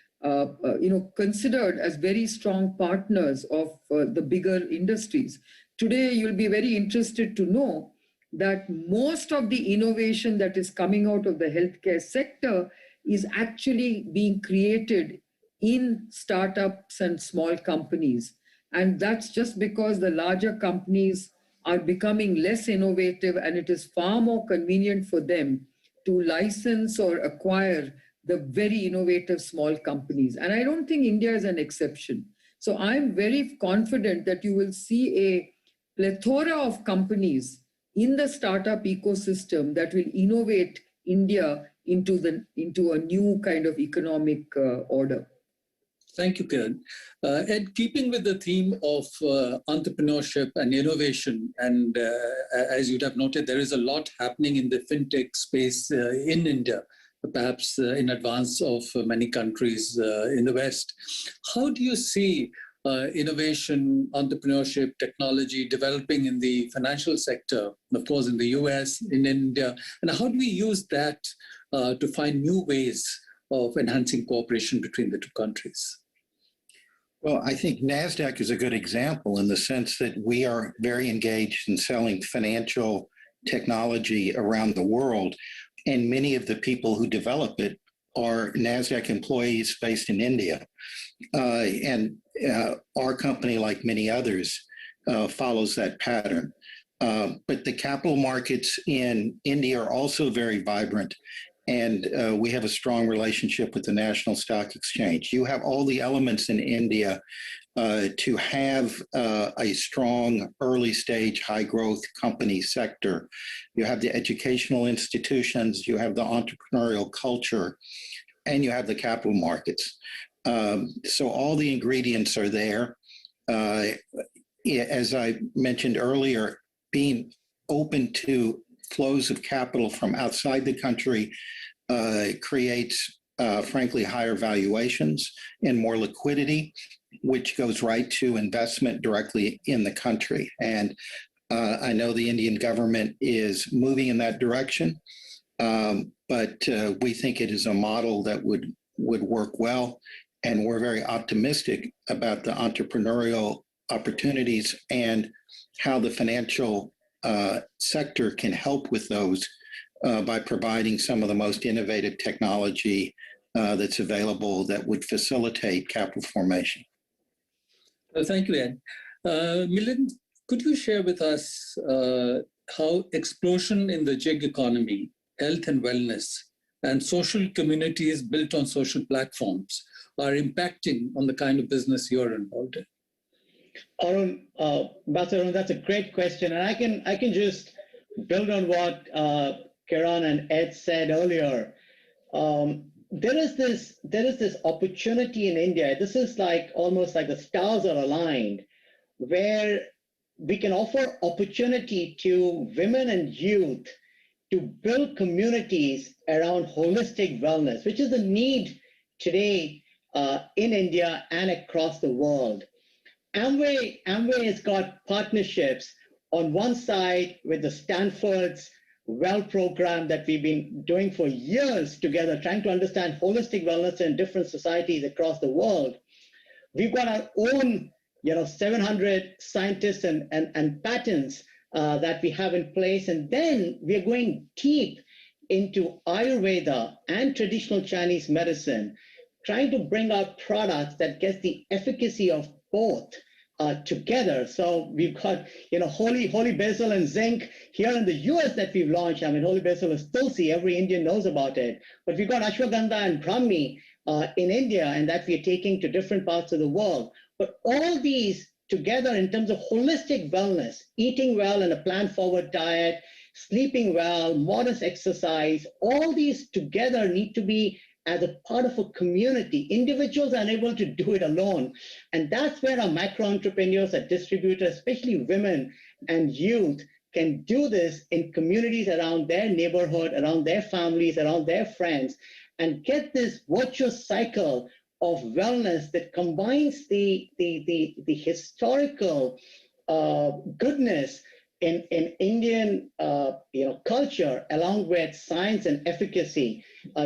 considered as very strong partners of the bigger industries. Today, you'll be very interested to know that most of the innovation that is coming out of the healthcare sector is actually being created in startups and small companies. And that's just because the larger companies are becoming less innovative, and it is far more convenient for them to license or acquire the very innovative small companies. And I don't think India is an exception. So I'm very confident that you will see a plethora of companies in the startup ecosystem that will innovate India into a new kind of economic order. Thank you, Kiran. And keeping with the theme of entrepreneurship and innovation, and as you'd have noted, there is a lot happening in the fintech space in India, perhaps in advance of many countries in the West. How do you see innovation, entrepreneurship, technology developing in the financial sector, of course, in the US, in India, and how do we use that to find new ways of enhancing cooperation between the two countries? Well, I think NASDAQ is a good example in the sense that we are very engaged in selling financial technology around the world. And many of the people who develop it are NASDAQ employees based in India. Our company, like many others, follows that pattern. But the capital markets in India are also very vibrant. And we have a strong relationship with the National Stock Exchange. You have all the elements in India to have a strong early stage, high growth company sector. You have the educational institutions, you have the entrepreneurial culture, and you have the capital markets. So all the ingredients are there. As I mentioned earlier, being open to flows of capital from outside the country creates, frankly, higher valuations and more liquidity, which goes right to investment directly in the country. And I know the Indian government is moving in that direction, but we think it is a model that would work well. And we're very optimistic about the entrepreneurial opportunities and how the financial sector can help with those by providing some of the most innovative technology that's available that would facilitate capital formation. Thank you, Ed. Milind, could you share with us how explosion in the gig economy, health and wellness, and social communities built on social platforms are impacting on the kind of business you're involved in? Arun, Ambassador, that's a great question, and I can just build on what Kiran and Ed said earlier. There is this opportunity in India. This is like almost like the stars are aligned, where we can offer opportunity to women and youth to build communities around holistic wellness, which is a need today in India and across the world. Amway has got partnerships on one side with the Stanford's well program that we've been doing for years together, trying to understand holistic wellness in different societies across the world. We've got our own 700 scientists and patents that we have in place. And then we're going deep into Ayurveda and traditional Chinese medicine, trying to bring out products that get the efficacy of both together. So we've got, holy basil and zinc here in the US that we've launched. I mean, holy basil is tulsi. Every Indian knows about it. But we've got ashwagandha and brahmi in India, and that we're taking to different parts of the world. But all these together in terms of holistic wellness, eating well and a plan-forward diet, sleeping well, modest exercise, all these together need to be as a part of a community. Individuals are unable to do it alone. And that's where our micro-entrepreneurs, our distributors, especially women and youth, can do this in communities around their neighborhood, around their families, around their friends, and get this virtuous cycle of wellness that combines the historical goodness in Indian culture, along with science and efficacy,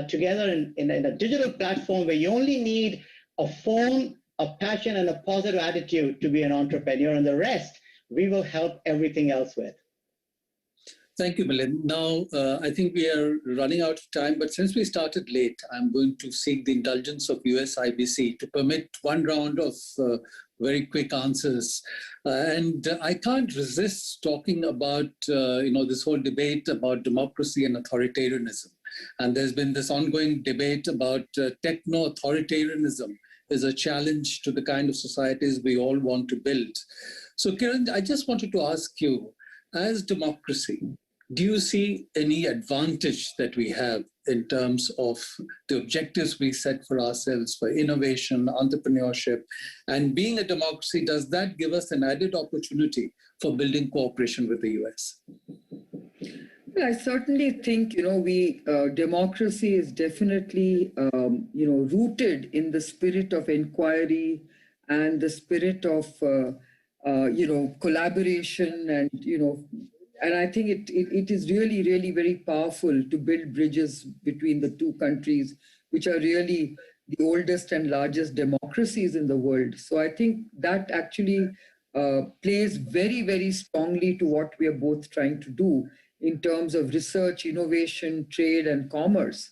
together in a digital platform where you only need a phone, a passion, and a positive attitude to be an entrepreneur, and the rest we will help everything else with. Thank you, Milind. Now, I think we are running out of time, but since we started late, I'm going to seek the indulgence of USIBC to permit one round of very quick answers. And I can't resist talking about, this whole debate about democracy and authoritarianism. And there's been this ongoing debate about techno-authoritarianism is a challenge to the kind of societies we all want to build. So, Kiran, I just wanted to ask you, as democracy, do you see any advantage that we have in terms of the objectives we set for ourselves for innovation, entrepreneurship, and being a democracy, does that give us an added opportunity for building cooperation with the US? Well, I certainly think, democracy is definitely, rooted in the spirit of inquiry and the spirit of, collaboration and I think it is really, really very powerful to build bridges between the two countries, which are really the oldest and largest democracies in the world. So I think that actually plays very, very strongly to what we are both trying to do in terms of research, innovation, trade, and commerce.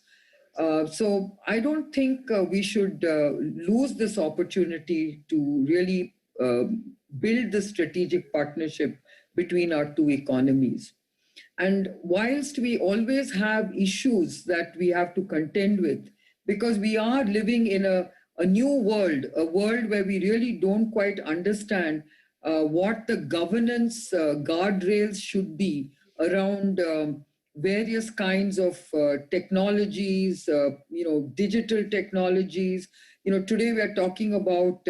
So I don't think we should lose this opportunity to really build the strategic partnership between our two economies. And whilst we always have issues that we have to contend with, because we are living in a new world, a world where we really don't quite understand what the governance guardrails should be around various kinds of technologies, digital technologies. Today we are talking about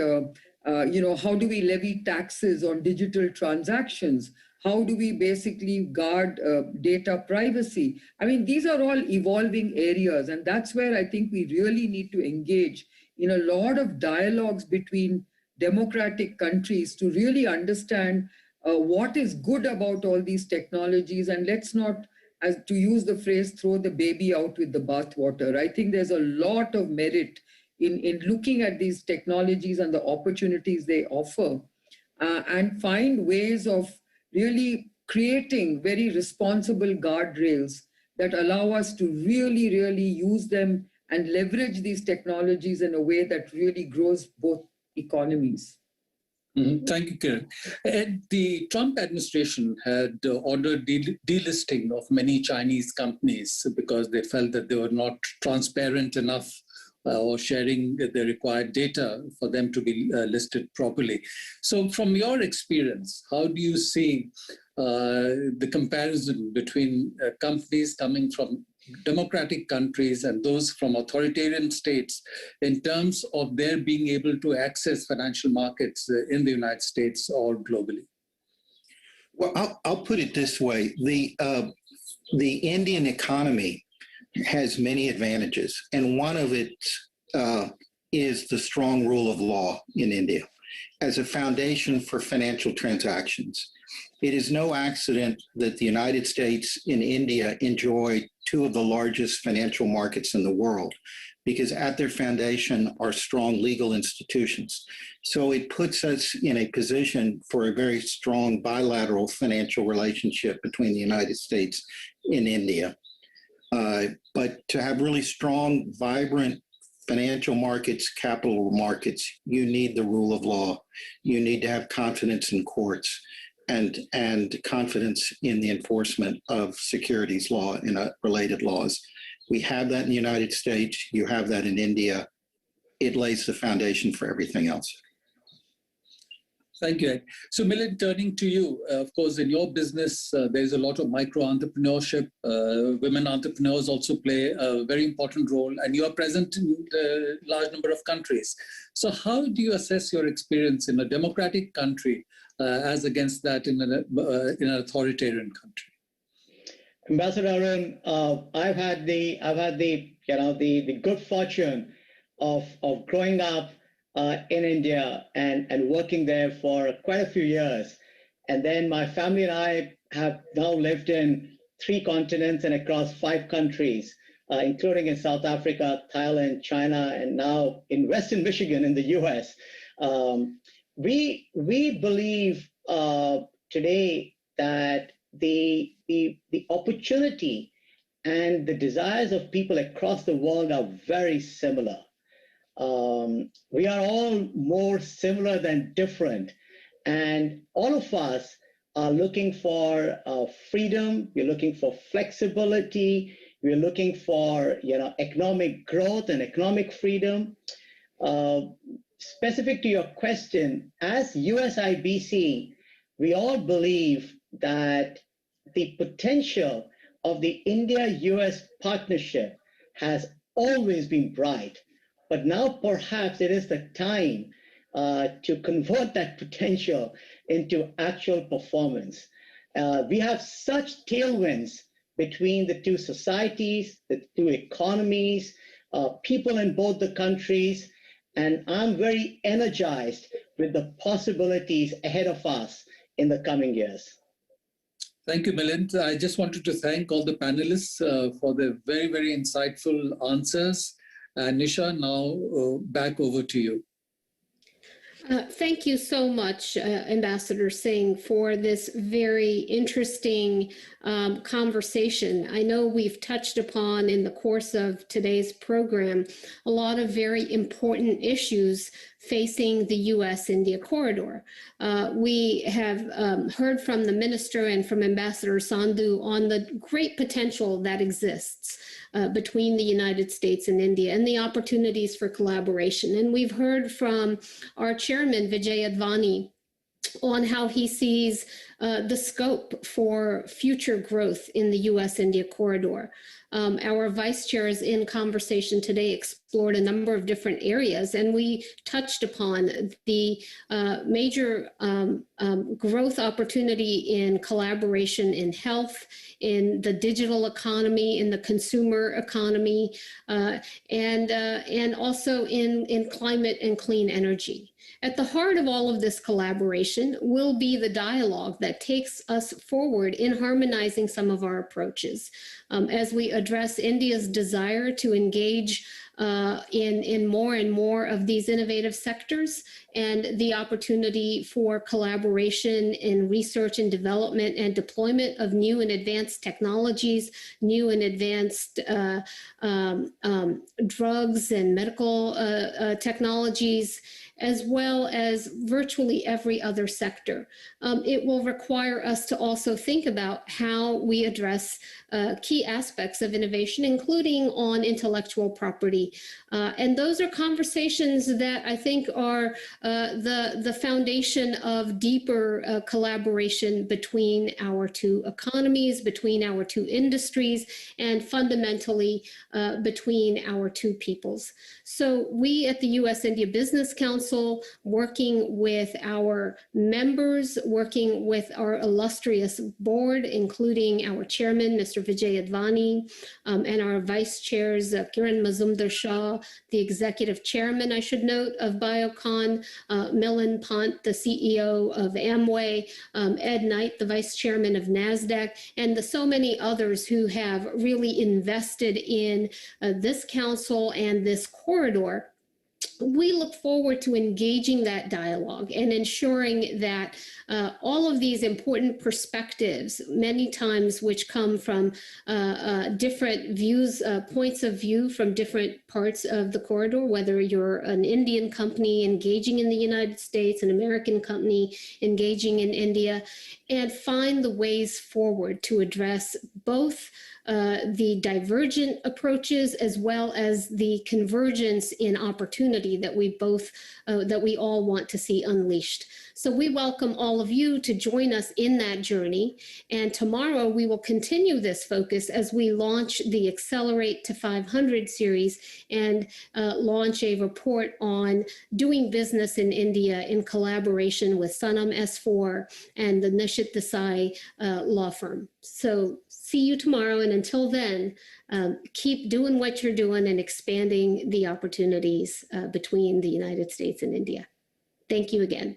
how do we levy taxes on digital transactions? How do we basically guard data privacy? I mean, these are all evolving areas, and that's where I think we really need to engage in a lot of dialogues between democratic countries to really understand what is good about all these technologies, and let's not, as to use the phrase, throw the baby out with the bathwater. I think there's a lot of merit in looking at these technologies and the opportunities they offer, and find ways of really creating very responsible guardrails that allow us to really, really use them and leverage these technologies in a way that really grows both economies. Mm-hmm. Thank you, Kiran. The Trump administration had ordered delisting of many Chinese companies because they felt that they were not transparent enough or sharing the required data for them to be listed properly. So from your experience, how do you see the comparison between companies coming from democratic countries and those from authoritarian states in terms of their being able to access financial markets in the United States or globally? Well, I'll put it this way. The Indian economy has many advantages, and one of it is the strong rule of law in India as a foundation for financial transactions. It is no accident that the United States and India enjoy two of the largest financial markets in the world, because at their foundation are strong legal institutions. So it puts us in a position for a very strong bilateral financial relationship between the United States and India. But to have really strong, vibrant financial markets, capital markets, you need the rule of law. You need to have confidence in courts and confidence in the enforcement of securities law and related laws. We have that in the United States. You have that in India. It lays the foundation for everything else. Thank you. So Milind, turning to you, of course, in your business, there's a lot of micro-entrepreneurship. Women entrepreneurs also play a very important role, and you are present in a large number of countries. So how do you assess your experience in a democratic country as against that in an authoritarian country? Ambassador Arun, I've had the good fortune of growing up in India and working there for quite a few years. And then my family and I have now lived in 3 continents and across 5 countries, including in South Africa, Thailand, China, and now in Western Michigan in the US. We believe today that the opportunity and the desires of people across the world are very similar. We are all more similar than different, and all of us are looking for freedom. We're looking for flexibility. We're looking for economic growth and economic freedom. Specific to your question, as USIBC, we all believe that the potential of the India-US partnership has always been bright. But now perhaps it is the time to convert that potential into actual performance. We have such tailwinds between the 2 societies, the 2 economies, people in both the countries, and I'm very energized with the possibilities ahead of us in the coming years. Thank you, Milind. I just wanted to thank all the panelists for their very, very insightful answers. Nisha, now back over to you. Thank you so much, Ambassador Singh, for this very interesting conversation. I know we've touched upon in the course of today's program a lot of very important issues facing the U.S.-India corridor. We have heard from the minister and from Ambassador Sandhu on the great potential that exists between the United States and India and the opportunities for collaboration. And we've heard from our chairman, Vijay Advani, on how he sees the scope for future growth in the U.S.-India corridor. Our vice chairs in conversation today explored a number of different areas, and we touched upon the major growth opportunity in collaboration in health, in the digital economy, in the consumer economy, and also in climate and clean energy. At the heart of all of this collaboration will be the dialogue that takes us forward in harmonizing some of our approaches. As we address India's desire to engage in more and more of these innovative sectors, and the opportunity for collaboration in research and development and deployment of new and advanced technologies, new and advanced drugs and medical technologies, as well as virtually every other sector. It will require us to also think about how we address key aspects of innovation, including on intellectual property. And those are conversations that I think are the foundation of deeper collaboration between our 2 economies, between our 2 industries, and fundamentally between our 2 peoples. So we at the U.S.-India Business Council council, working with our members, working with our illustrious board, including our chairman, Mr. Vijay Advani, and our vice chairs, Kiran Mazumdar-Shaw, the executive chairman, I should note, of Biocon, Milan Pant, the CEO of Amway, Ed Knight, the vice chairman of NASDAQ, and so many others who have really invested in this council and this corridor. We look forward to engaging that dialogue and ensuring that all of these important perspectives, many times which come from different views, points of view from different parts of the corridor, whether you're an Indian company engaging in the United States, an American company engaging in India, and find the ways forward to address both the divergent approaches as well as the convergence in opportunity that we all want to see unleashed. So we welcome all of you to join us in that journey. And tomorrow we will continue this focus as we launch the Accelerate to 500 series and launch a report on doing business in India in collaboration with Sanam S4 and the Nishit Desai law firm. So see you tomorrow. And until then, keep doing what you're doing and expanding the opportunities between the United States and India. Thank you again.